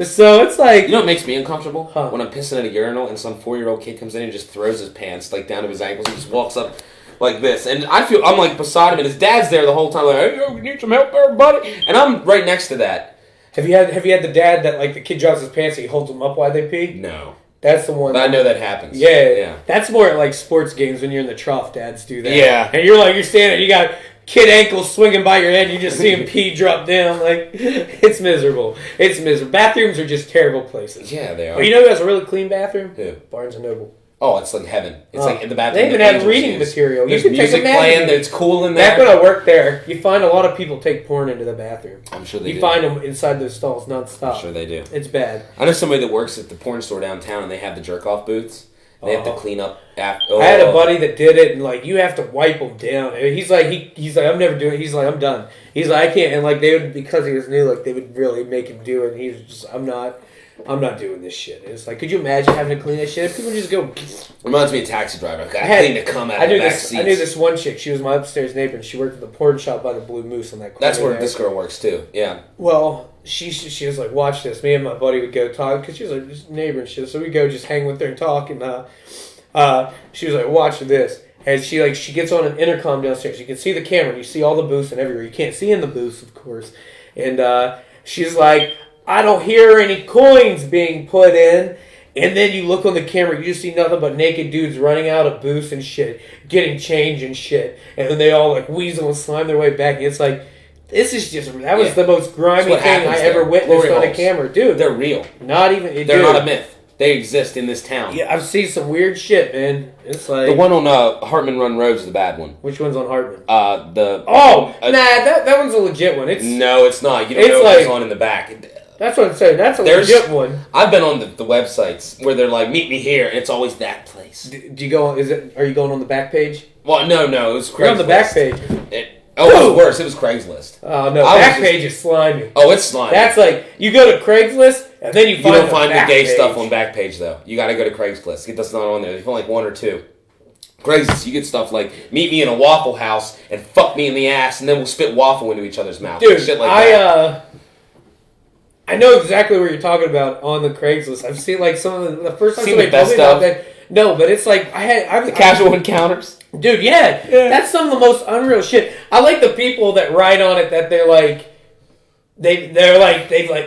So it's like, you know what makes me uncomfortable? Huh. When I'm pissing at a urinal and some 4-year-old kid comes in and just throws his pants like down to his ankles and just walks up like this, and I'm like beside him, and his dad's there the whole time, like, hey, yo, you need some help there, buddy? And I'm right next to that. Have you had the dad that like the kid drops his pants and he holds them up while they pee? No. That's the one. But I know that happens. Yeah. That's more at like sports games when you're in the trough. Dads do that. Yeah. And you're standing, you got kid ankles swinging by your head. You just see him pee drop down. Like it's miserable. It's miserable. Bathrooms are just terrible places. Yeah, they are. But you know who has a really clean bathroom? Who? Barnes and Noble. Oh, it's like heaven. It's like in the bathroom. They even have reading material. There's you can music take a nap. playing. It's cool in there. Back when I worked there, you find a lot of people take porn into the bathroom. I'm sure they do. You find them inside those stalls nonstop. I'm sure they do. It's bad. I know somebody that works at the porn store downtown, and they have the jerk-off booths. They have to clean up after. Oh. I had a buddy that did it, and like you have to wipe them down. He's like, I'm never doing it. He's like, I'm done. He's like, I can't. And like they would, because he was new, like they would really make him do it. And he was just, I'm not doing this shit. It's like, could you imagine having to clean that shit? People just go. Reminds me of Taxi Driver. I cleaned to come out of the back seats. I knew this one chick. She was my upstairs neighbor, and she worked at the porn shop by the Blue Moose on that corner. That's where this girl works too. Yeah. Well, she was like, watch this. Me and my buddy would go talk because she was like just neighbor and shit. So we go just hang with her and talk, and she was like, watch this. And she gets on an intercom downstairs. You can see the camera. You see all the booths and everywhere. You can't see in the booths, of course. And she's like, I don't hear any coins being put in. And then you look on the camera, you just see nothing but naked dudes running out of booths and shit, getting change and shit. And then they all like weasel and slime their way back. And it's like, that was the most grimy thing I ever witnessed on a camera. Dude, they're real. They're not a myth. They exist in this town. Yeah, I've seen some weird shit, man. It's like the one on Hartman Run Road is the bad one. Which one's on Hartman? That one's a legit one. No, it's not. You don't know what's on in the back. That's what I'm saying. That's a legit one. I've been on the websites where they're like, meet me here, and it's always that place. Do you go? Are you going on the back page? Well, no, it was Craigslist. You're on the back page. It was worse. It was Craigslist. Oh no, back page is slimy. Oh, it's slimy. That's like you go to Craigslist and then you don't find the gay stuff on Backpage though. You got to go to Craigslist. That's not on there. There's only like one or two. Craigslist, you get stuff like meet me in a Waffle House and fuck me in the ass, and then we'll spit waffle into each other's mouth. Dude, shit like that. I know exactly what you're talking about on the Craigslist. I've seen like some of the first time somebody told me about that. No, but it's like the casual encounters. Dude, yeah, that's some of the most unreal shit. I like the people that write on it that they're like, they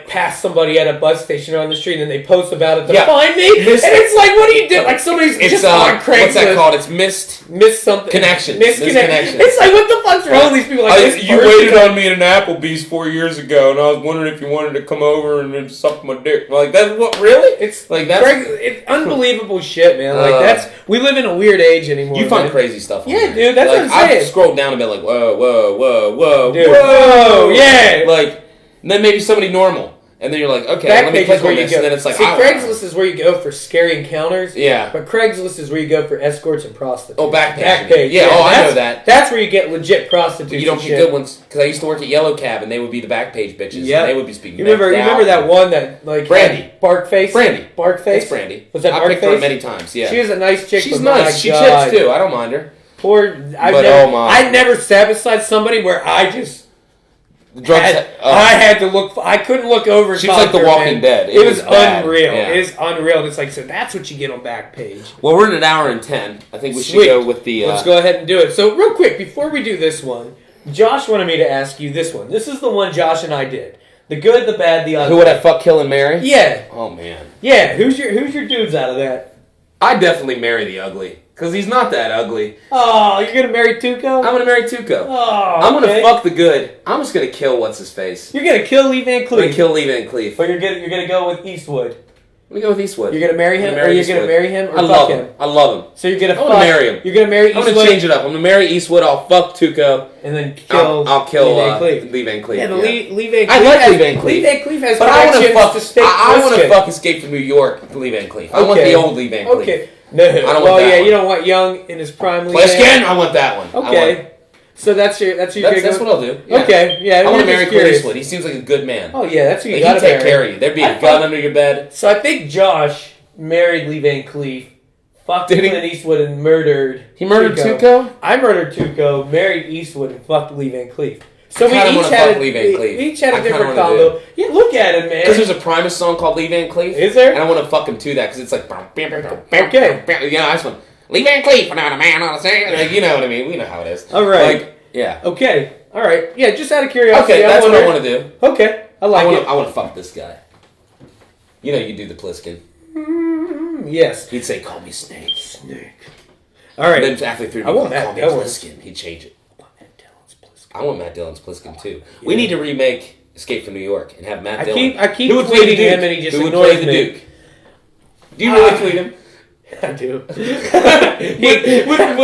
pass somebody at a bus station or on the street and they post about it to find me, and it's like, what do you do? Like somebody's just on Craigslist. What's that called? It's missed something. Connection. Misconnection. It's like, what the fuck's wrong with these people? Like, you waited on me at an Applebee's 4 years ago, and I was wondering if you wanted to come over and then suck my dick. Like, that's what? Really? It's like it's unbelievable shit, man. Like we live in a weird age anymore. You find crazy stuff. Yeah, dude. That's what I'm saying. I've scrolled down a bit, like whoa, dude, whoa, yeah, like. And then maybe somebody normal. And then you're like, okay, let me click on this. And then it's like, Craigslist is where you go for scary encounters. Yeah. But Craigslist is where you go for escorts and prostitutes. Oh, Backpage. Yeah, I know that. That's where you get legit prostitutes. But you don't get good ones. Because I used to work at Yellow Cab, and they would be the Backpage bitches. Yeah. And they would be speaking. You remember that one that, like... Brandy. Barkface? Barkface. It's Brandy. Was that Barkface? I picked her up many times, yeah. She was a nice chick. She's nice. She chips, too. I don't mind her. Oh my. I never sat beside somebody where I just The drugs. I had to look. I couldn't look over. She was like The Walking Dead. It was bad. unreal. Yeah. It is unreal. It's like, so that's what you get on Backpage. Well, we're at an hour and 10. I think we should Sweet. go with the. Let's go ahead and do it. So real quick, before we do this one, Josh wanted me to ask you this one. This is the one Josh and I did. The good, the bad, the ugly. Who would I fuck, kill, and marry? Yeah. Oh man. Yeah. Who's your dudes out of that? I'd definitely marry the ugly. Because he's not that ugly. Oh, you're gonna marry Tuco? I'm gonna marry Tuco. Oh, I'm gonna okay. fuck the good. I'm just gonna kill what's his face. You're gonna kill Lee Van I'm gonna Cleef. kill Lee Van Cleef. But you're gonna go with Eastwood. Let me go with Eastwood. You're gonna marry him, I'm or you're Eastwood. gonna marry him, or I fuck love him. him. I love him. So you're gonna I fuck. wanna marry him. You're gonna marry I'm Eastwood. gonna change it up. I'm gonna marry Eastwood. I'll fuck Tuco. And then kill. I'll kill Lee Van Cleef. Lee Van Cleef. Yeah, the yeah. Lee Van Cleef. I like has, Lee Van Cleef. Lee Van Cleef has But I want to connections fuck. to State I want to Plissken. fuck Escape from New York. Lee Van Cleef. I want Okay. the old Lee Van Cleef. Okay. No. don't want Well, that yeah, one. you don't want young in his prime. Lee Plissken. Van. I want that one. Okay. So that's your. That's what I'll do. Yeah. Okay. Yeah. I want we're to marry just Clint curious. Eastwood. He seems like a good man. Oh yeah, that's who you Like, gotta he'd take marry. care of you. There'd be I a gun thought- under your bed. So I think Josh married Lee Van Cleef, fucked Did he? Clint Eastwood, and murdered. He murdered Tuco? I murdered Tuco, married Eastwood, and fucked Lee Van Cleef. So we kinda each wanna had fuck a, Lee Van we Cleef. each had a I kinda different wanna combo. Yeah, look at him, man. Because there's a Primus song called Lee Van Cleef. Is there? And I want to fuck him to that because it's like. Okay. Yeah, that's one. Lee Van Cleef, another man on the scene. Like, you know what I mean? We know how it is. All right. Like, yeah. Okay. All right. Yeah, just out of curiosity. Okay, that's what I wonder- want to do. Okay, I like it. I want to fuck this guy. You know, you do the Pliskin. Yes. He'd say, "Call me Snake." All right. And then after 3 I want call Matt me Dillon. Pliskin. He'd change it. I want Matt Dillon's Pliskin too. We need to remake Escape from New York and have Matt Dillon. I keep Who would play the tweeting Duke? him and he just Who would ignores play the me. Duke? Do you really tweet him? I do. with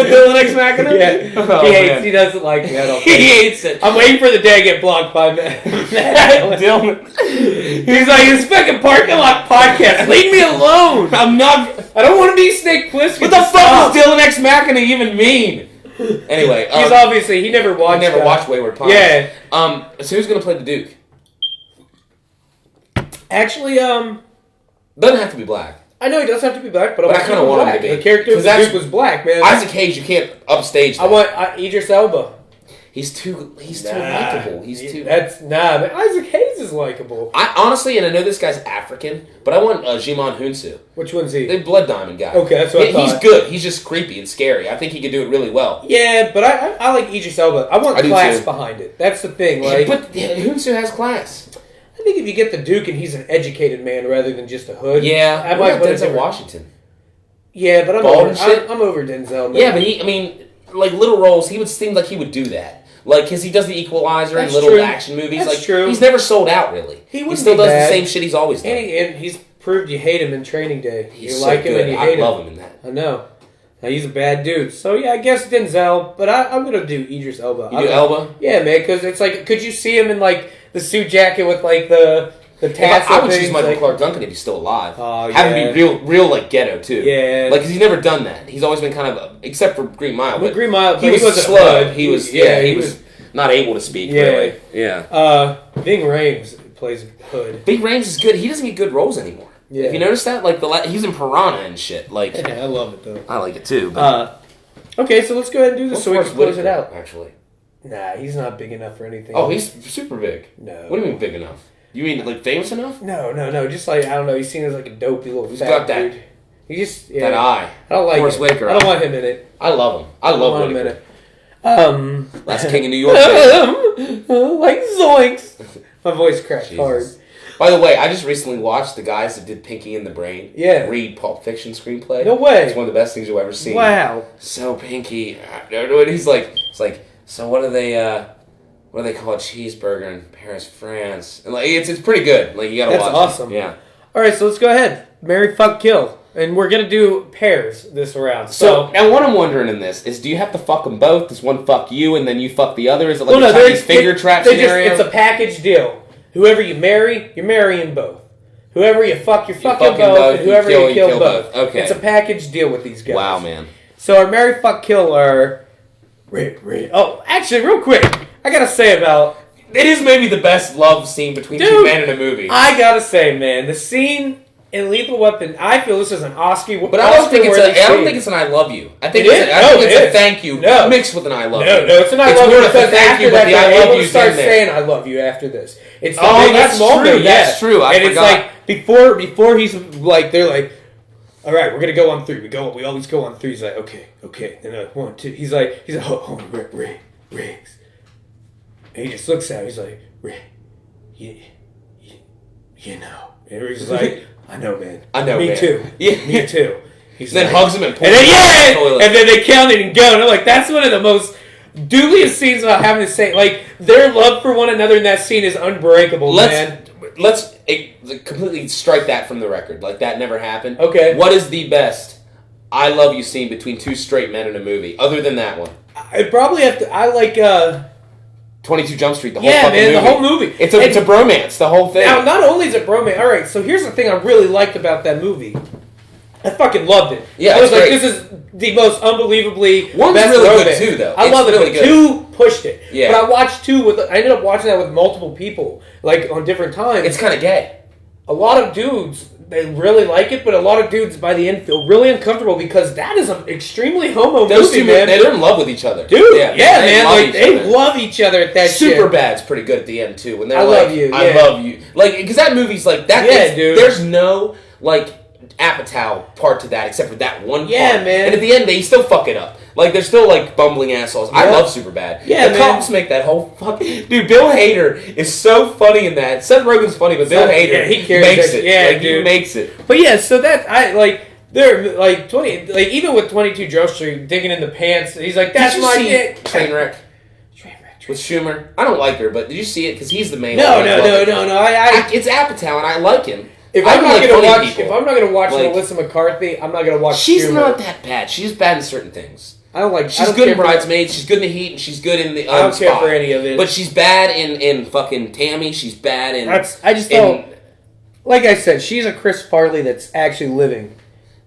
Dylan X Machina? Yeah. Oh, he hates. man. He doesn't like me. I don't He think. hates it. I'm waiting for the day to get blocked by Matt. Dylan. He's like, it's fucking parking lot podcast. Leave me alone. I'm not. I don't want to be Snake Plissken. What the fuck does Dylan X Machina even mean? Anyway, He's obviously he never watched. I never watched Wayward Pines. Yeah. So who's gonna play the Duke? Actually, Doesn't have to be black. I know he doesn't have to be black, but But I I kinda want him black. to be. The character of 'Cause the that's- Duke was black, man. Isaac Hayes, you can't upstage. I That. want Idris Elba. He's too likable. He's too. That's man. Isaac Hayes is likable. I honestly, and I know this guy's African, but I want Jimon Hunsu, Which one's he? the Blood Diamond guy. Okay, that's what I He's thought. good. He's just creepy and scary. I think he could do it really well. Yeah, but I like Idris Elba. I want I do class too. behind it. That's the thing. Like, But Hunsu has class. I think if you get the Duke and he's an educated man rather than just a hood. Yeah, I what might about put a Denzel different- Washington. Yeah, but I'm Bald over. and shit? I'm over Denzel. Man. Yeah, but I mean, like little roles, he would seem like he would do that. Like, because he does the Equalizer That's and little true. action movies. That's like, true. He's never sold out, really. He He wouldn't still be does bad. the same shit he's always done. And he's proved you hate him in Training Day. He's you so like him good. and you I hate love him. him in that. I know. Now, he's a bad dude. So yeah, I guess Denzel. But I'm gonna do Idris Elba. You do Elba? Yeah, man. Because it's like, could you see him in like the suit jacket with like the tassel I would things? choose Michael like, Clark Duncan if he's still alive. Oh, Have yeah. him be real like ghetto too. Yeah. Like, 'cause he's never done that. He's always been kind of, except for Green Mile. But Green Mile, he but was wasn't slow. hood. He was, yeah, he was not able to speak. Yeah. Really. Yeah. Ving Rhames plays hood. Big Rhames is good. He doesn't get good roles anymore. Yeah. Have you noticed that? Like he's in Piranha and shit. Like Yeah, I love it though. I like it too. But Okay, so let's go ahead and do this so we can close it out. Actually. Nah, he's not big enough for anything. Oh, he's super big. No. What do you mean big enough? You mean like famous enough? No. Just like, I don't know. He's seen as like a dopey little Who's fat got that? dude. He just, yeah. That eye. I don't like Forrest it. Whitaker I don't eye. want him in it. I love him. I love want him Whitaker. in it. Last King of New York. baby. Like zoinks. My voice cracked Jesus. hard. By the way, I just recently watched the guys that did Pinky in the Brain read Pulp Fiction screenplay. No way. It's one of the best things you'll ever see. Wow. So Pinky, he's like, so what do they call a cheeseburger in Paris, France? And like, it's pretty good. Like, you gotta That's watch awesome. it. Yeah. All right, so let's go ahead. Marry, fuck, kill. And we're going to do pairs this round. So now what I'm wondering in this is, do you have to fuck them both? Does one fuck you and then you fuck the other? Is it like a Chinese finger trap scenario? It's a package deal. Whoever you marry, you're marrying both. Whoever you fuck, you're fucking fucking both. both, And you whoever kill, you you kill, kill both. both. Okay. It's a package deal with these guys. Wow, man. So our marry, fuck, kill are... Oh, actually, real quick. I got to say about... It is maybe the best love scene between two Dude, men in a movie. I got to say, man, the scene in Lethal Weapon, I feel this is an Oscar. But I don't think it's an I love you. I think it's a thank you mixed with an I love you. No, it's an I love you because thank you, after that, but the I love you start saying I love you after this. It's the that's moment. True. That's true. I and forgot. it's like before he's like they're like, all right, we're gonna go on 3. We always go on 3. He's like, okay, and 1, 2. He's like, hold on, Riggs. And he just looks at him. He's like, Riggs, you know. And Riggs is like, I know, man. Me too. Yeah, me too. He's then like, hugs him and pulls him out the toilet. And then they count it and go. And I'm like, that's one of the most doobiest scenes about having to say, like, their love for one another in that scene is unbreakable, man. Let's completely strike that from the record. Like, that never happened. Okay. What is the best I love you scene between 2 straight men in a movie, other than that one? I probably have to, I like, 22 Jump Street, the whole fucking movie. the whole movie. It's a bromance, the whole thing. Now, not only is it bromance, alright, so here's the thing I really liked about that movie. I fucking loved it. Yeah, I was like, great. this is the most unbelievably One's best really romance. good too, though. I love it, really but good. 2 pushed it. Yeah. But I watched 2 I ended up watching that with multiple people, like on different times. It's kind of gay. A lot of dudes, they really like it, but a lot of dudes by the end feel really uncomfortable because that is an extremely homo Those movie, 2 man. they're in love with each other. Dude, yeah, man, love like each they other. love each other at that shit. Superbad's pretty good at the end too. When they're I like, love you, I yeah. love you, like because that movie's like that. Yeah, dude. There's no like Apatow part to that except for that one. Yeah, part. man. And at the end, they still fuck it up. Like they're still like bumbling assholes. I Yeah. love Superbad. Yeah, the man. cops make that whole fucking dude. Bill Hader is so funny in that. Seth Rogen's funny, but Bill Hader yeah, he carries makes that- it. yeah, like, dude. he makes it. But yeah, so that I like they're like 20, like even with 22 Jump Street digging in the pants, he's like, "That's Did you my see dick." Trainwreck with Schumer? I don't like her, but did you see it? Because he's the main. No. It's Apatow, and I like him. If I I'm don't not like gonna funny watch, people. if I'm not gonna watch Like- Melissa McCarthy, I'm not gonna watch. She's Schumer. not that bad. She's bad in certain things. I don't like. I She's don't good care in for- Bridesmaids. She's good in The Heat, and she's good in the. I don't care Spy. for any of it. But she's bad in fucking Tammy. She's bad in. I just in- don't. Like I said, she's a Chris Farley that's actually living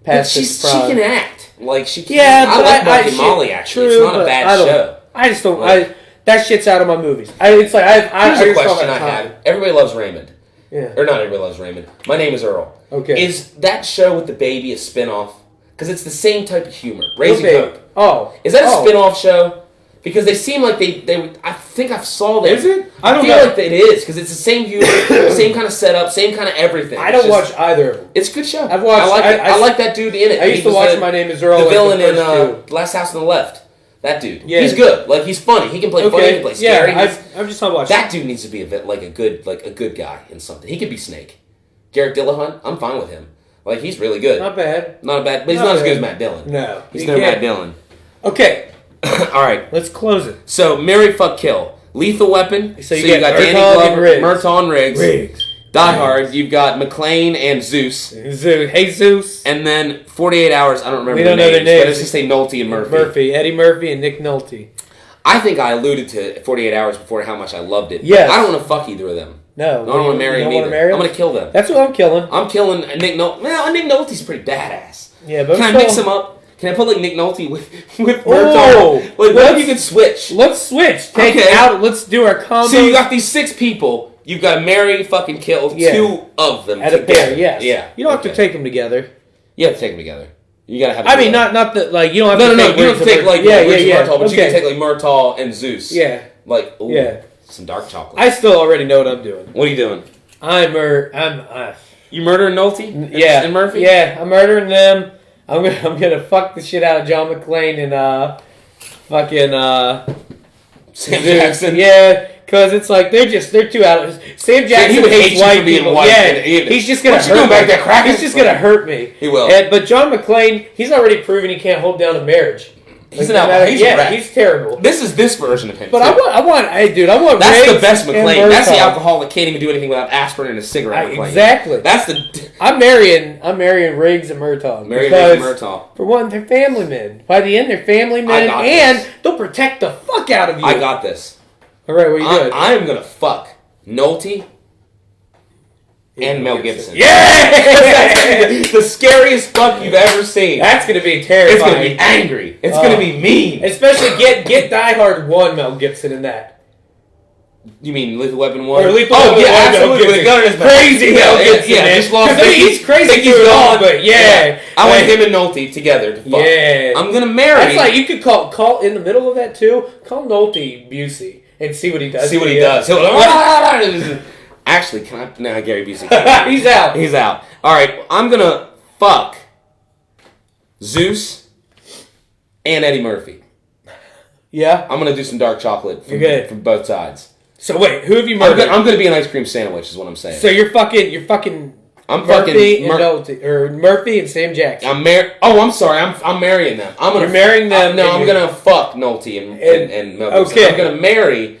But past she his prime. can act. Like she can. Yeah, I but like Mark I and Molly. Actually, true, it's not a but bad I don't- show. I just don't. Like- that shit's out of my movies. It's like Here's I a just don't question I have time. have. Everybody loves Raymond, Yeah. or not everybody loves Raymond. My name is Earl. Okay. Is that show with the baby a spin-off? Because it's the same type of humor. Raising Okay. Hope. Oh. Is that a Oh. spin-off show? Because they seem like they I think I saw that. Is it? I I don't feel know. like it is because it's the same humor, same kind of setup, same kind of everything. I It's don't just- watch either of them. It's a good show. I've watched- I like it. I- I like that dude in it. I used He to was watch the- My Name Is Earl. The like villain in first Last House on the Left. That dude. Yeah. He's good. Like he's funny. He can play funny. He can play scary. Yeah, I'm just not watching. That dude needs to be a good guy in something. He could be Snake. Garrett Dillahunt. I'm fine with him. Like he's really good. Not bad. Not a bad, but he's Not not as bad. good as Matt Dillon. No, He's you no Matt can't. Dillon. Okay, All right. let's close it. So Marry, Fuck, Kill, Lethal Weapon. So you got Danny Murtaugh and Glover, Riggs. Murtaugh and Riggs. Riggs. Die Hard. You've got McClane and Zeus. Jesus. And then 48 Hours. I don't remember We their don't know their names, but names. let's just say Nolte and Murphy. Eddie Murphy, and Nick Nolte. I think I alluded to 48 Hours before how much I loved it. Yes. I don't want to fuck either of them. No, I don't want to marry you them don't wanna either. marry I'm them? going to kill them. That's what I'm killing. I'm killing Nick Nolte. Well, Nick Nolte's pretty badass. Yeah, but Can I still- mix him up? Can I put like Nick Nolte with Oh, Murtaugh? Like, what if let's- you could switch? Let's switch. Take Okay. it out. Let's do our combo. So you got these 6 people. You've got marry, fucking kill Yeah. 2 of them at a together. pair. Yes. Yeah. You don't have to Okay. take them together. You have to take them together. You gotta have. I mean, not that like you don't have No, to. no, no. take You don't have to Riggs take and like Murtaugh. Riggs and Murtaugh, but you okay. can take like Murtaugh and Zeus. Yeah. Like ooh, Yeah. some dark chocolate. I still already know what I'm doing. What are you doing? I'm You murdering Nolte? yeah, And Murphy? Yeah, I'm murdering them. I'm gonna fuck the shit out of John McClane and fucking Sam Zeus. Jackson. Yeah, because it's like they're too out of Sam Jackson he would hate hates you for white being people. white Yeah, and he's just gonna What you hurt doing back me. there, cracking? He's just gonna hurt me. He will. But John McClane, he's already proven he can't hold down a marriage. He's Like, an outlaw. He's a yeah, rat. he's terrible. This is this version of him. But too. I want, That's the Riggs best and McClane. That's the Murtaugh. alcoholic can't even do anything without aspirin and a cigarette. McClane. Exactly. That's the I'm marrying Riggs and Murtaugh. Mary because, Murtaugh. For one, they're family men. By the end, they're family men, got and this. they'll protect the fuck out of you. I got this. All right, what are you doing? I am gonna fuck Nolte and Mel Gibson. Yeah! The scariest fuck you've ever seen. That's gonna be It's terrifying. gonna be angry. It's gonna be mean. Especially get Die Hard 1 Mel Gibson in that. You mean Lethal Weapon 1? Or Lethal oh, Weapon yeah, 1, absolutely. With a gun in his back. Crazy Mel Gibson, yeah, man. just lost. 'Cause he's crazy think through it all, gone. but yeah. I want Like- him and Nolte together to fuck. Yeah. I'm gonna marry. That's like, you could call in the middle of that too, call Nolte Busey and see what he does. See what he does. Actually, can I? Nah, Gary Busey. He's out. He's out. All right, I'm gonna fuck Zeus and Eddie Murphy. Yeah. I'm gonna do some dark chocolate from, You're good. from both sides. So wait, who have you I'm murdered? gonna be an ice cream sandwich, is what I'm saying. So you're fucking I'm Murphy fucking and Nolte, or Murphy and Sam Jackson. I'm sorry. I'm marrying them. You're marrying them. No, and I'm gonna fuck Nolte and Mel Gibson. Okay. I'm gonna marry.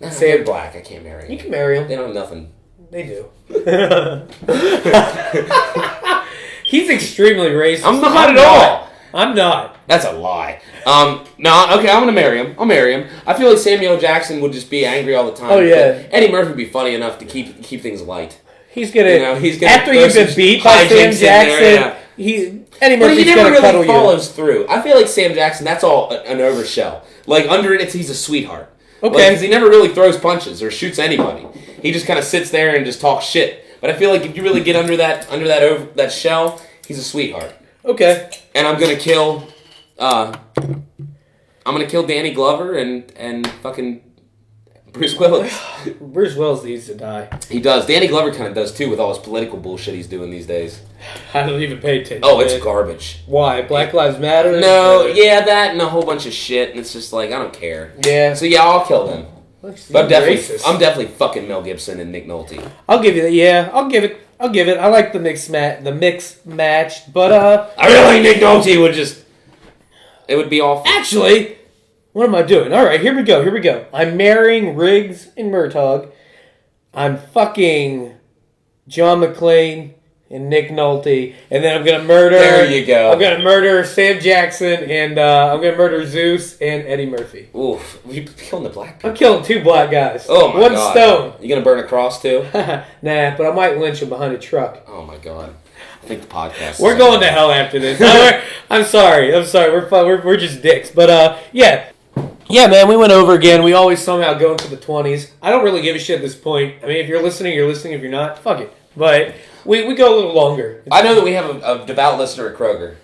Sam Sam Black. I can't marry. You can marry him. They don't have nothing. They do. He's extremely racist. I'm not at all. I'm not. That's a lie. No, okay, I'm gonna marry him. I'll marry him. I feel like Samuel Jackson would just be angry all the time. Oh, yeah. But Eddie Murphy would be funny enough to keep things light. He's gonna. You know, he's gonna after throw you've been some beat by hijinks Sam in there, Jackson, Eddie But Murphy's he never gonna cuddle really you. follows through. I feel like Sam Jackson, that's all an overshell. Like, under it, he's a sweetheart. Okay. Because he never really throws punches or shoots anybody. He just kind of sits there and just talks shit. But I feel like if you really get under that shell, he's a sweetheart. Okay. And I'm gonna kill Danny Glover and fucking Bruce Willis. Bruce Willis needs to die. He does. Danny Glover kind of does too with all his political bullshit he's doing these days. I don't even pay attention. Oh, it's man. garbage. Why? Black Lives Matter? No, yeah, that and a whole bunch of shit, and it's just like I don't care. Yeah. So yeah, I'll kill them. Looks But racist. I'm definitely fucking Mel Gibson and Nick Nolte. I'll give you that. Yeah, I'll give it. I like the mix match, but I really think Nick Nolte would just. It would be awful. actually, what am I doing? All right, here we go. I'm marrying Riggs and Murtaugh. I'm fucking John McClane and Nick Nolte, and then I'm gonna murder. There you go. I'm gonna murder Sam Jackson, and I'm gonna murder Zeus and Eddie Murphy. Oof, you killing the black people. I'm killing 2 black guys. Oh my One god. stone. You gonna burn a cross too? Nah, but I might lynch him behind a truck. Oh my god. I think the podcast. We're going to hell after this. I'm sorry. We're just dicks. But yeah, man. We went over again. We always somehow go into the 20s. I don't really give a shit at this point. I mean, if you're listening, you're listening. If you're not, fuck it. But we go a little longer. I know that we have a devout listener at Kroger.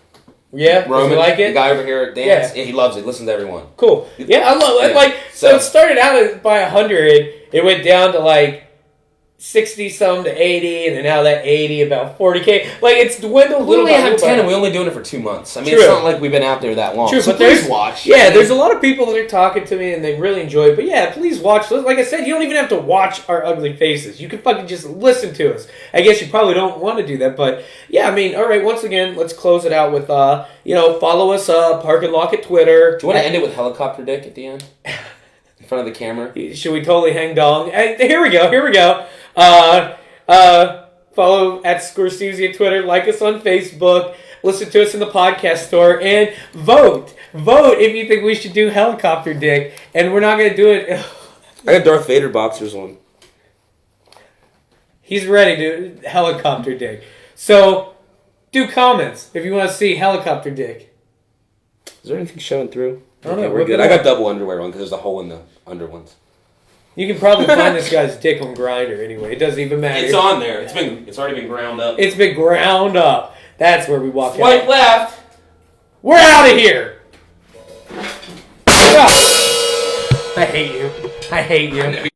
Yeah, does Roman, he like the it? guy over here at Dance. Yeah. He loves it. Listens to everyone. Cool. Yeah, I love it. Yeah. Like so, So- it started out by 100. It went down to like 60 some to 80, and then now that 80 about 40K. Like it's dwindled. We little only by have little 10, by and we're only doing it for 2 months. I mean, True. it's not like we've been out there that long. True, so but please there's watch. Yeah, there's a lot of people that are talking to me and they really enjoy it. But yeah, please watch. Like I said, you don't even have to watch our ugly faces. You can fucking just listen to us. I guess you probably don't want to do that, but yeah, I mean, all right. Once again, let's close it out with follow us Park and Lock at Twitter. Do you want to end it with helicopter dick at the end? In front of the camera? Should we totally hang dong? Here we go. Follow at Scorsese at Twitter. Like us on Facebook. Listen to us in the podcast store. And vote. Vote if you think we should do helicopter dick. And we're not going to do it. I got Darth Vader boxers on. He's ready to helicopter dick. So, do comments if you want to see helicopter dick. Is there anything showing through? I don't know. Okay, we're Look good. it I up. got double underwear on because there's a hole in the under ones. You can probably find this guy's dick on Grindr anyway. It doesn't even matter. It's on there. It's already been ground up. It's been ground up. That's where we walk Swipe out. left. We're out of here. I hate you.